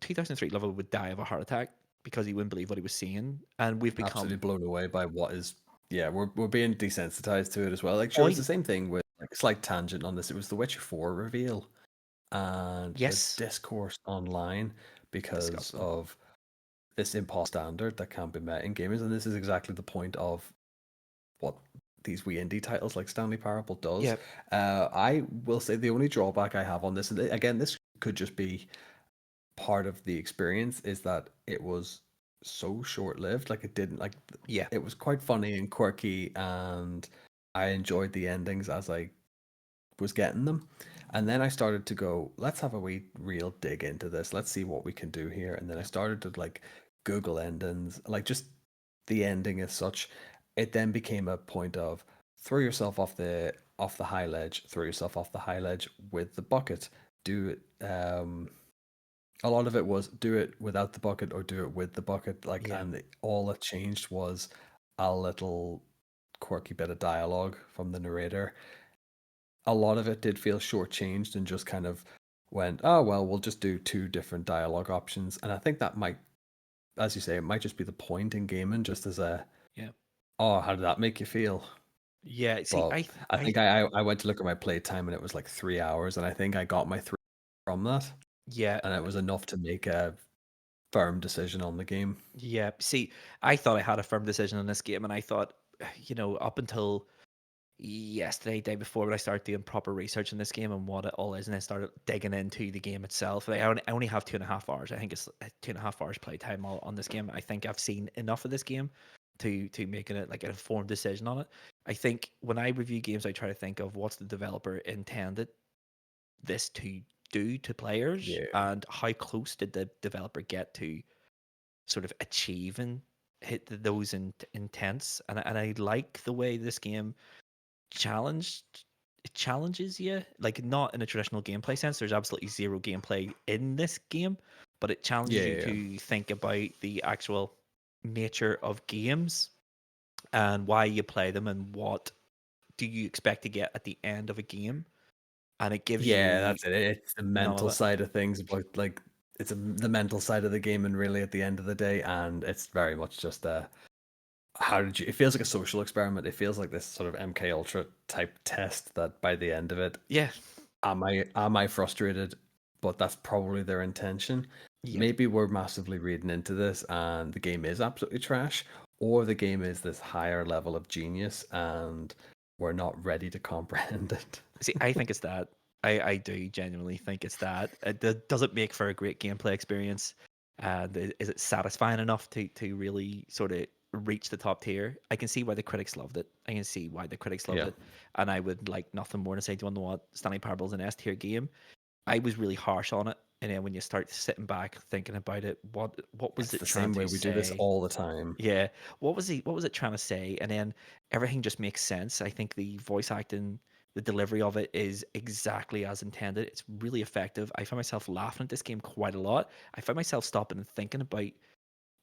A: 2003 Lava would die of a heart attack because he wouldn't believe what he was seeing, and we've
B: absolutely
A: become
B: blown away by what is. Yeah, we're being desensitized to it as well. Like, sure, it was
A: I
B: the same thing with like slight tangent on this. It was the Witcher 4 reveal and the
A: yes,
B: discourse online because
A: disgusting.
B: of this impossible standard that can't be met in gamers, and this is exactly the point of what these wee indie titles like Stanley Parable does.
A: Yeah,
B: I will say the only drawback I have on this, and again, this could just be part of the experience, is that it was so short lived. Like, it didn't like
A: yeah,
B: it was quite funny and quirky, and I enjoyed the endings as I was getting them. And then I started to go, let's have a wee real dig into this. Let's see what we can do here. And then I
A: yeah,
B: started to like Google endings, like just the ending as such. It then became a point of throw yourself off the high ledge, throw yourself off the high ledge with the bucket. Do it. A lot of it was do it without the bucket or do it with the bucket. Like,
A: yeah,
B: and all that changed was a little quirky bit of dialogue from the narrator. A lot of it did feel shortchanged and just kind of went, oh, well, we'll just do two different dialogue options. And I think that might, as you say, it might just be the point in gaming, just as a,
A: yeah,
B: oh, how did that make you feel?
A: yeah. See,
B: But I think I went to look at my playtime and it was like 3 hours. And I think I got my three from that.
A: yeah,
B: And it was enough to make a firm decision on the game.
A: yeah. See, I thought I had a firm decision on this game, and I thought, up until yesterday, day before, when I started doing proper research in this game and what it all is, and then started digging into the game itself. Like, I only have 2.5 hours. I think it's 2.5 hours playtime on this game. I think I've seen enough of this game to making it like an informed decision on it. I think when I review games, I try to think of what's the developer intended this to do to players,
B: Yeah.
A: and how close did the developer get to sort of achieving hit those intents. And I like the way this game challenged it challenges you, like not in a traditional gameplay sense. There's absolutely zero gameplay in this game, but it challenges you
B: Yeah.
A: to think about the actual nature of games and why you play them and what do you expect to get at the end of a game, and it gives
B: Yeah,
A: you
B: that's it. It's the
A: none of
B: mental
A: it.
B: side of things, but like the mental side of the game, and really at the end of the day, and it's very much just a how did you? It feels like a social experiment. It feels like this sort of MK Ultra type test that by the end of it,
A: Yeah,
B: am I frustrated? But that's probably their intention.
A: yeah.
B: Maybe we're massively reading into this, and the game is absolutely trash, or the game is this higher level of genius, and we're not ready to comprehend it.
A: See, I think it's that. I do genuinely think it's that. Does it make for a great gameplay experience? And is it satisfying enough to really sort of reach the top tier? I can see why the critics loved it. I can see why the critics loved
B: Yeah.
A: it. And I would like nothing more to say, do you want to know what? Stanley Parable's an S tier game. I was really harsh on it. And then when you start sitting back thinking about it, what was
B: It's
A: it
B: the
A: trying
B: same way
A: to
B: we do this
A: say?
B: all the time.
A: Yeah. What was it trying to say? And then everything just makes sense. I think the voice acting, the delivery of it is exactly as intended. It's really effective. I find myself laughing at this game quite a lot. I find myself stopping and thinking about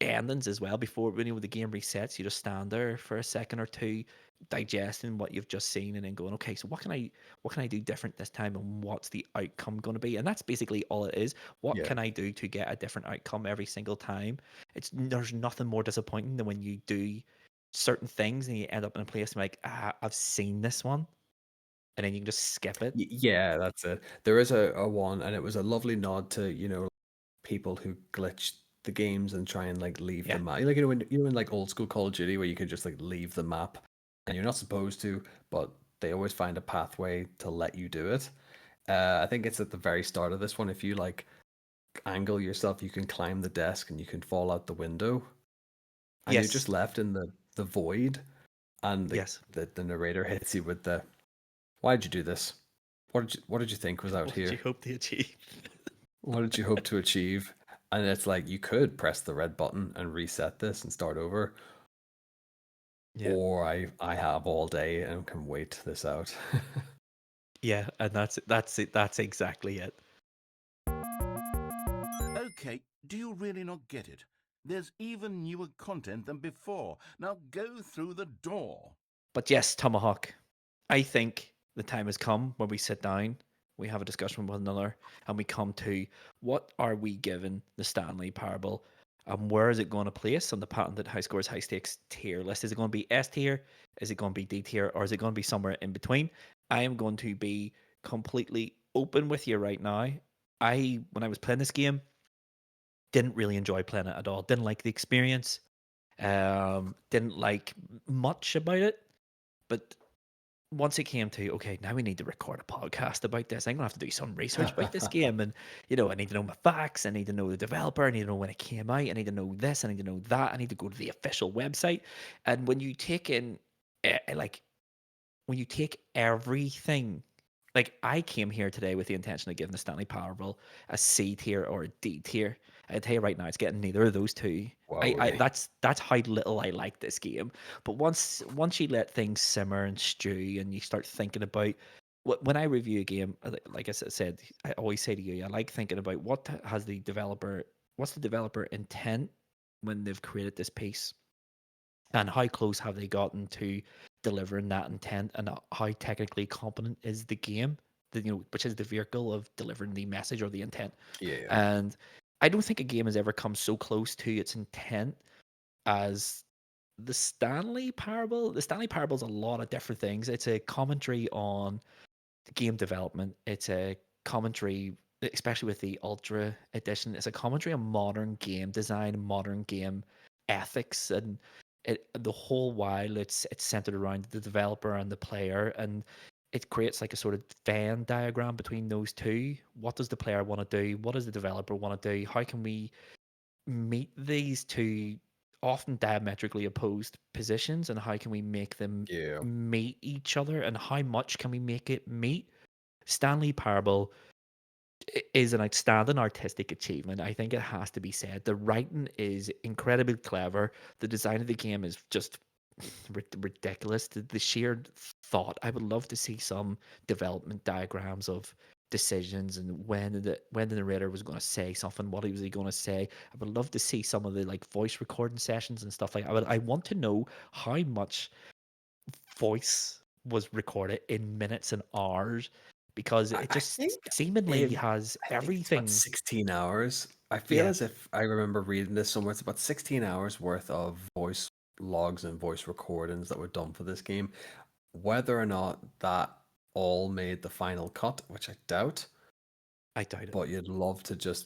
A: endings as well before when the game resets. You just stand there for a second or two, digesting what you've just seen, and then going, okay, so what can I do different this time, and what's the outcome going to be? And that's basically all it is. What
B: Yeah.
A: can I do to get a different outcome every single time? There's nothing more disappointing than when you do certain things and you end up in a place and like, I've seen this one, and then you can just skip it.
B: Yeah, that's it. There is a one, and it was a lovely nod to, people who glitch the games and try and like leave the
A: Yeah.
B: map. Like in like old school Call of Duty where you could just like leave the map and you're not supposed to, but they always find a pathway to let you do it. I think it's at the very start of this one. If you like angle yourself, you can climb the desk and you can fall out the window, and you're
A: Yes.
B: just left in the void. And
A: Yes.
B: the narrator hits you with the, "Why did you do this? What did you think was out
A: What did you
B: here?
A: hope to achieve?
B: What did you hope to achieve?" And it's like you could press the red button and reset this and start over,
A: Yeah.
B: or I have all day and can wait this out.
A: Yeah, and that's it. That's exactly it.
C: Okay, do you really not get it? There's even newer content than before. Now go through the door.
A: But yes, Tomahawk, I think the time has come when we sit down, we have a discussion with one another, and we come to what are we giving the Stanley Parable, and where is it going to place on the patented high scores, high stakes tier list? Is it going to be S tier? Is it going to be D tier? Or is it going to be somewhere in between? I am going to be completely open with you right now. When I was playing this game, didn't really enjoy playing it at all. Didn't like the experience. Didn't like much about it. But once it came to, okay, now we need to record a podcast about this. I'm gonna have to do some research about this game, and I need to know my facts. I need to know the developer. I need to know when it came out. I need to know this. I need to know that. I need to go to the official website. And when you take in, like, when you take everything, like I came here today with the intention of giving the Stanley Parable a C tier or a D tier. I tell you right now, it's getting neither of those two. I
B: Wowie.
A: that's how little I like this game. But once you let things simmer and stew, and you start thinking about when I review a game, like I said, I always say to you, I like thinking about what's the developer intent when they've created this piece, and how close have they gotten to delivering that intent, and how technically competent is the game, which is the vehicle of delivering the message or the intent.
B: Yeah.
A: And I don't think a game has ever come so close to its intent as the Stanley Parable. The Stanley Parable is a lot of different things. It's a commentary on game development. It's a commentary, especially with the Ultra Edition. It's a commentary on modern game design, modern game ethics, and the whole while it's centered around the developer and the player, and it creates like a sort of Venn diagram between those two. What does the player want to do? What does the developer want to do? How can we meet these two often diametrically opposed positions, and how can we make them
B: Yeah.
A: meet each other, and how much can we make it meet? Stanley Parable is an outstanding artistic achievement. I think it has to be said. The writing is incredibly clever. The design of the game is just ridiculous. The sheer thought. I would love to see some development diagrams of decisions and when the narrator was going to say something, what he was going to say. I would love to see some of the like voice recording sessions and stuff like. I want to know how much voice was recorded in minutes and hours, because
B: I,
A: it
B: I
A: just
B: think
A: seemingly
B: in
A: has
B: I think it's about
A: everything.
B: 16 hours. I feel
A: Yeah,
B: as if I remember reading this somewhere. It's about 16 hours worth of voice logs and voice recordings that were done for this game. Whether or not that all made the final cut, which I doubt,
A: I doubt it.
B: but you'd love to just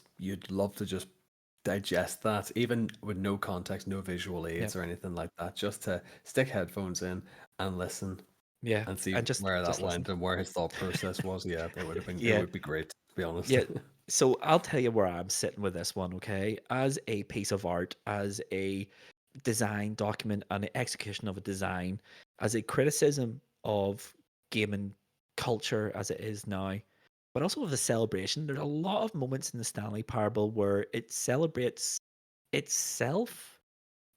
B: digest that, even with no context, no visual
A: Yeah,
B: aids or anything like that, just to stick headphones in and listen
A: yeah,
B: and see
A: and just
B: where that
A: just listen.
B: went and where his thought process was. Yeah, it
A: Yeah,
B: would be great, to be honest.
A: yeah. So I'll tell you where I'm sitting with this one, okay? As a piece of art, as a design document, and the execution of a design, as a criticism of gaming culture as it is now, but also of the celebration. There's a lot of moments in the Stanley Parable where it celebrates itself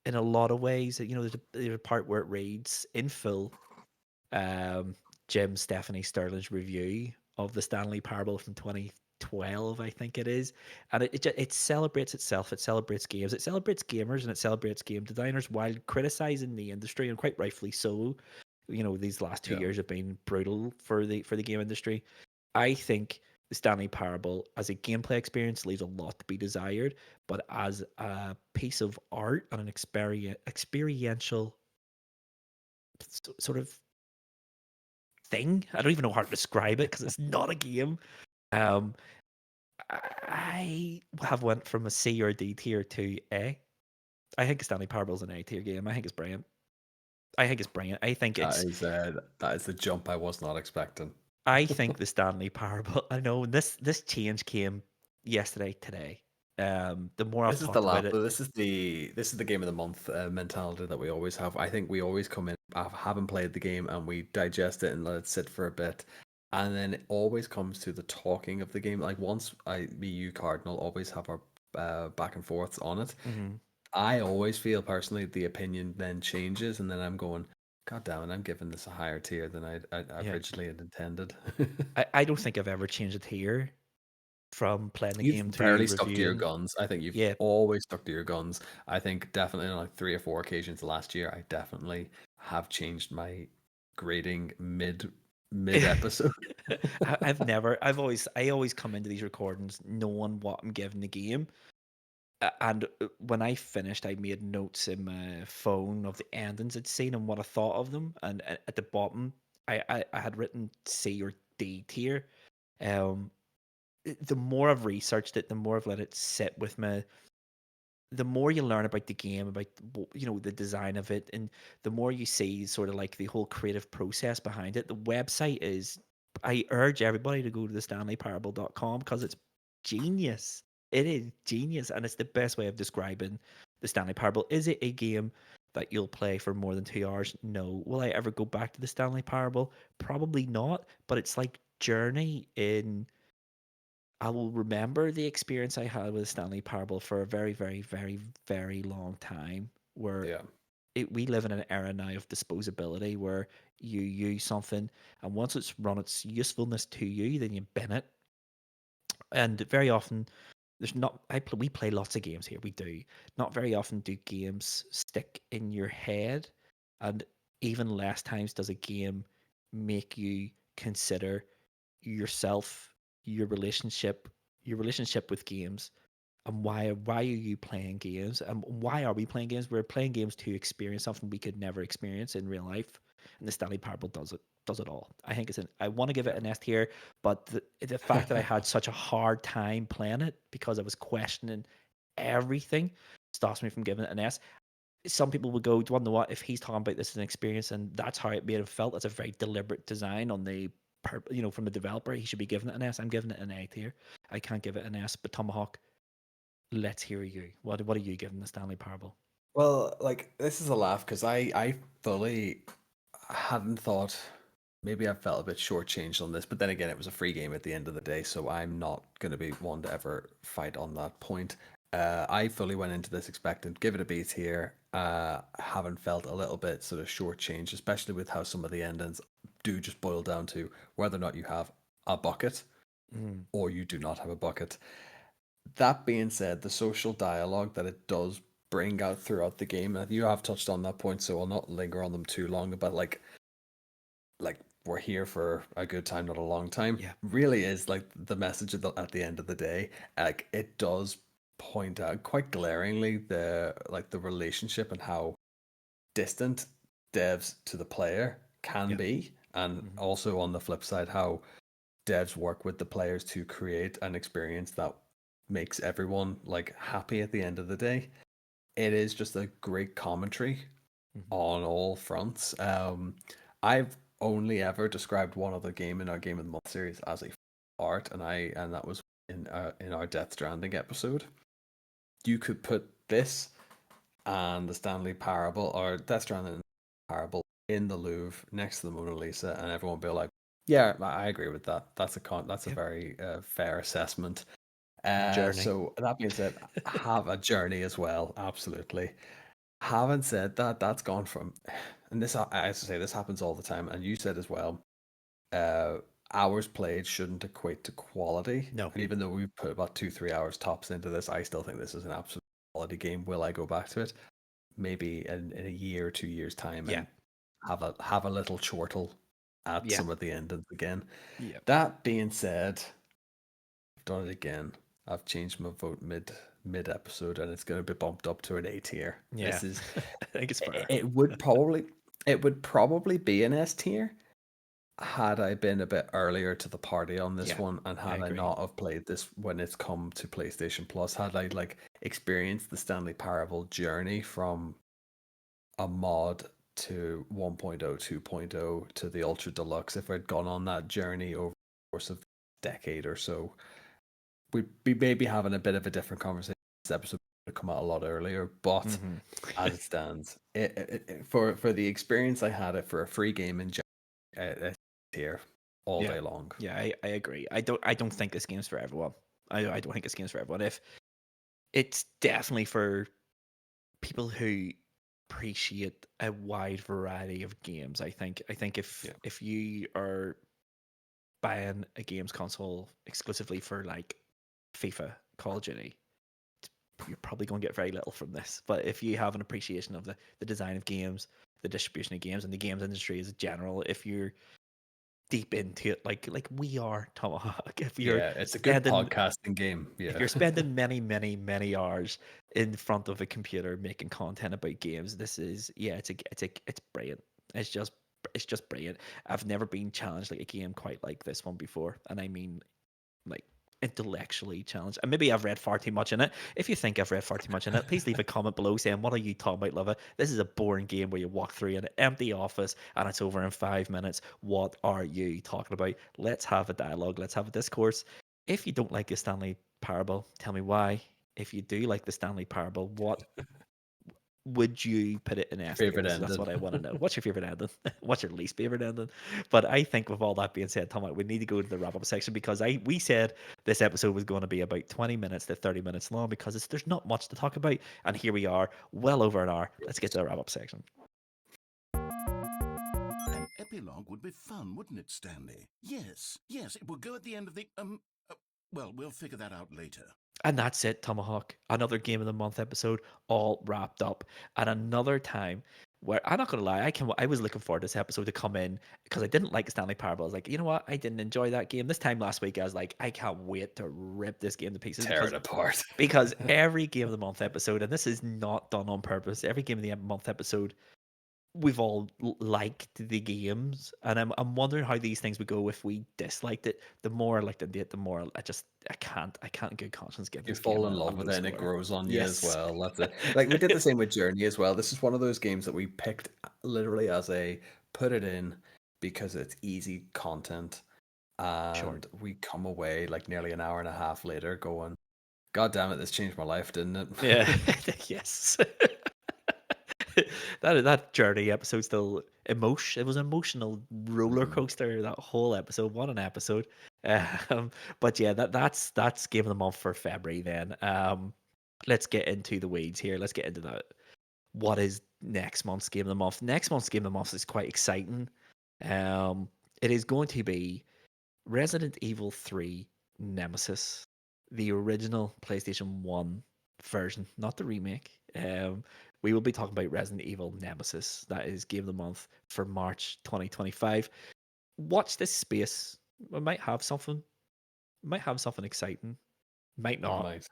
A: in a lot of ways. There's a part where it reads in full um, Jim Stephanie Sterling's review of the Stanley Parable from 2012, I think it is, and it celebrates itself. It celebrates games. It celebrates gamers, and it celebrates game designers while criticizing the industry, and quite rightfully so. These last two
B: Yeah.
A: years have been brutal for the game industry. I think the Stanley Parable as a gameplay experience leaves a lot to be desired, but as a piece of art and an experiential sort of thing, I don't even know how to describe it because it's not a game. Um, I have went from a C or D tier to A. I think Stanley Parable's an A tier game. I think it's brilliant. I think it's brilliant.
B: That is the jump I was not expecting.
A: I think the Stanley Parable. I know this change came yesterday, today. The more I've
B: This is the
A: talked about
B: lap.
A: it,
B: This is the game of the month mentality that we always have. I think we always come in, haven't played the game, and we digest it and let it sit for a bit, and then it always comes to the talking of the game. Like once me, you, Cardinal, always have our back and forths on it.
A: mhm,
B: I always feel personally the opinion then changes, and then I'm going, God damn it, I'm giving this a higher tier than I
A: yeah,
B: originally had intended.
A: I don't think I've ever changed it here from playing the
B: You've
A: game to
B: barely stuck to your
A: reviewing.
B: guns. I think you've
A: Yeah,
B: always stuck to your guns. I think definitely on like 3 or 4 occasions last year, I definitely have changed my grading mid episode.
A: I always come into these recordings knowing what I'm giving the game. And when I finished, I made notes in my phone of the endings I'd seen and what I thought of them. And at the bottom, I had written C or D tier. Um, the more I've researched it, the more I've let it sit with me, the more you learn about the game, about the design of it, and the more you see sort of like the whole creative process behind it. The website is, I urge everybody to go to the stanleyparable.com because it's genius. It is genius, and it's the best way of describing the Stanley Parable. Is it a game that you'll play for more than 2 hours? No. Will I ever go back to the Stanley Parable? Probably not. But it's like journey in, I will remember the experience I had with Stanley Parable for a very, very, very, very long time. Where
B: Yeah.
A: we live in an era now of disposability, where you use something, and once it's run its usefulness to you, then you bin it. And very often, there's not. We play lots of games here. We do not very often do games stick in your head, and even less times does a game make you consider yourself, your relationship with games, and why are you playing games, and why are we playing games? We're playing games to experience something we could never experience in real life, and the Stanley Parable does it all. I think I want to give it an S tier, but the fact that I had such a hard time playing it because I was questioning everything stops me from giving it an S. Some people would go, do you want to know what? If he's talking about this as an experience and that's how it made him felt, that's a very deliberate design on from the developer. He should be giving it an S. I'm giving it an A tier. I can't give it an S. But Tomahawk, let's hear you. What are you giving the Stanley Parable?
B: Well, like this is a laugh because I fully hadn't thought maybe I felt a bit shortchanged on this, but then again, it was a free game at the end of the day, so I'm not going to be one to ever fight on that point. I fully went into this expecting give it a B tier. Haven't felt a little bit sort of shortchanged, especially with how some of the endings do just boil down to whether or not you have a bucket
A: Mm,
B: or you do not have a bucket. That being said, the social dialogue that it does bring out throughout the game, and you have touched on that point, so I'll not linger on them too long. But like we're here for a good time, not a long time.
A: yeah,
B: Really is like the message at the end of the day. Like it does point out quite glaringly the relationship and how distant devs to the player can
A: yeah,
B: be, and
A: mhm,
B: also on the flip side how devs work with the players to create an experience that makes everyone like happy at the end of the day. It is just a great commentary
A: mhm,
B: on all fronts. I've only ever described one other game in our Game of the Month series as a art, and that was in our Death Stranding episode. You could put this and the Stanley Parable or Death Stranding Parable in the Louvre next to the Mona Lisa, and everyone would be like, "Yeah, I agree with that. That's a
A: yeah.
B: very fair assessment."
A: Journey.
B: So that being said, have a journey as well. Absolutely. Having said that, that's gone from, and this, as I say, this happens all the time, and you said as well, uh, hours played shouldn't equate to quality.
A: No.
B: And even though we've put about 2-3 hours tops into this, I still think this is an absolute quality game. Will I go back to it? Maybe in a year or 2 years' time
A: Yeah.
B: and have a little chortle at
A: Yeah.
B: some of the endings again.
A: Yeah.
B: That being said, I've done it again. I've changed my vote mid episode, and it's going to be bumped up to an A tier.
A: Yeah.
B: This is
A: I think it's fair.
B: it would probably be an S tier had I been a bit earlier to the party on this
A: Yeah,
B: one, and
A: I
B: had I
A: agree.
B: not have played this when it's come to PlayStation Plus, had I like experienced the Stanley Parable journey from a mod to 1.0, 2.0 to the Ultra Deluxe, if I'd gone on that journey over the course of a decade or so, we'd be maybe having a bit of a different conversation. This episode would come out a lot earlier, but
A: Hmm.
B: as it stands, for the experience I had it for a free game in it's here all
A: Yeah,
B: day long.
A: yeah, I agree. I don't think this game's for everyone. I don't think this game's for everyone. If it's definitely for people who appreciate a wide variety of games. I think if
B: Yeah.
A: if you are buying a games console exclusively for like FIFA, Call of Duty, you're probably going to get very little from this. But if you have an appreciation of the design of games, the distribution of games, and the games industry as a general, if you're deep into it, like we are, Tomahawk,
B: Yeah, it's a good podcasting game.
A: if
B: Yeah.
A: you're spending many, many, many hours in front of a computer making content about games, this is it's brilliant. It's just brilliant. I've never been challenged like a game quite like this one before, and I mean like intellectually challenged. And maybe I've read far too much in it. If you think I've read far too much in it, please leave a comment below saying what are you talking about, lover? This is a boring game where you walk through an empty office and it's over in 5 minutes. What are you talking about? Let's have a dialogue. Let's have a discourse. If you don't like the Stanley Parable, tell me why. If you do like the Stanley Parable, what would you put it in
B: Your
A: S
B: favorite
A: tiers? That's
B: ending.
A: what I want to know. What's your favorite ending? What's your least favorite ending? But I think with all that being said, Tom, we need to go to the wrap up section because we said this episode was going to be about 20 minutes to 30 minutes long because there's not much to talk about, and here we are, well over an hour. Let's get to the wrap up section.
C: An epilogue would be fun, wouldn't it, Stanley? Yes, it will go at the end of the, well, we'll figure that out later.
A: And that's it, Tomahawk. Another Game of the Month episode, all wrapped up. And another time where I'm not gonna lie, I was looking forward to this episode to come in because I didn't like Stanley Parable. I was like, you know what? I didn't enjoy that game. This time last week, I was like, I can't wait to rip this game to pieces
B: Tear it apart.
A: because every Game of the Month episode, and this is not done on purpose, every Game of the Month episode we've all liked the games, and I'm wondering how these things would go if we disliked it. The more I liked it, the more I can't in good conscience give
B: You
A: this game
B: fall in
A: a
B: love
A: low
B: with it and it
A: score.
B: grows on you as
A: Yes.
B: well. That's it. Like we did the same with Journey as well. This is one of those games that we picked literally as a put it in because it's easy content,
A: Short.
B: and we come away like nearly an hour and a half later going, God damn it, this changed my life, didn't it?
A: Yeah. Yes. That journey episode still emotion. It was an emotional roller
B: Mhm.
A: coaster. That whole episode. What an episode. But yeah, that's Game of the Month for February. Then let's get into the weeds here. Let's get into that. What is next month's Game of the Month? Next month's Game of the Month is quite exciting. Um, it is going to be Resident Evil 3 Nemesis, the original PlayStation 1 version, not the remake. We will be talking about Resident Evil Nemesis. That is Game of the Month for March 2025. Watch this space. We might have something exciting. Might
B: Oh,
A: not.
B: nice.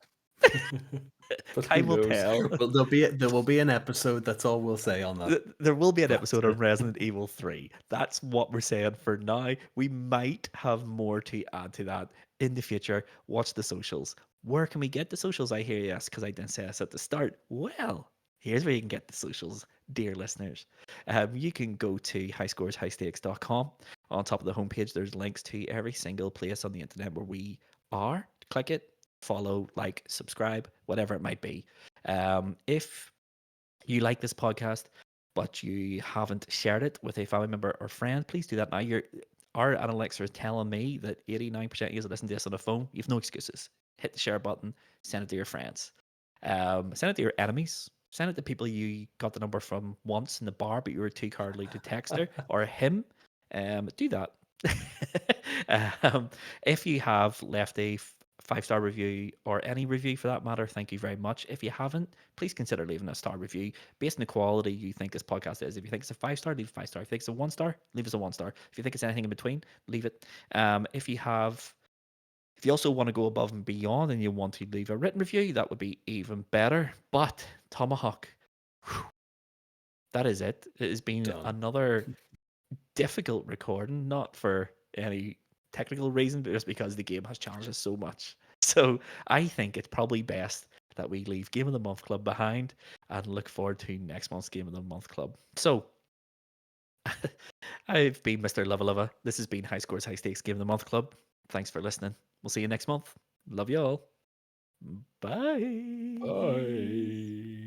B: But who
A: Time will
B: knows?
A: tell.
B: Well, there will be an episode. That's all we'll say on that.
A: There will be an
B: But
A: episode of Resident Evil 3. That's what we're saying for now. We might have more to add to that in the future. Watch the socials. Where can we get the socials? I hear yes, because I didn't say this at the start. Well, here's where you can get the socials, dear listeners. You can go to highscoreshighstakes.com. On top of the homepage, there's links to every single place on the internet where we are. Click it, follow, like, subscribe, whatever it might be. If you like this podcast, but you haven't shared it with a family member or friend, please do that now. Our analytics are telling me that 89% of you listen to this on the phone. You've no excuses. Hit the share button, send it to your friends. Send it to your enemies. Send it to people you got the number from once in the bar, but you were too cowardly to text her or him. Do that. um, if you have left a 5-star review or any review for that matter, thank you very much. If you haven't, please consider leaving a star review based on the quality you think this podcast is. If you think it's a 5-star, leave a 5-star. If you think it's a 1-star, leave us a 1-star. If you think it's anything in between, leave it. If you also want to go above and beyond and you want to leave a written review, that would be even better. But Tomahawk, whew, that is it. It has been
B: done.
A: another difficult recording, not for any technical reason, but just because the game has challenged us so much. So I think it's probably best that we leave Game of the Month Club behind and look forward to next month's Game of the Month Club. So I've been Mr. Lava. This has been High Scores, High Stakes Game of the Month Club. Thanks for listening. We'll see you next month. Love you all. Bye.
B: Bye.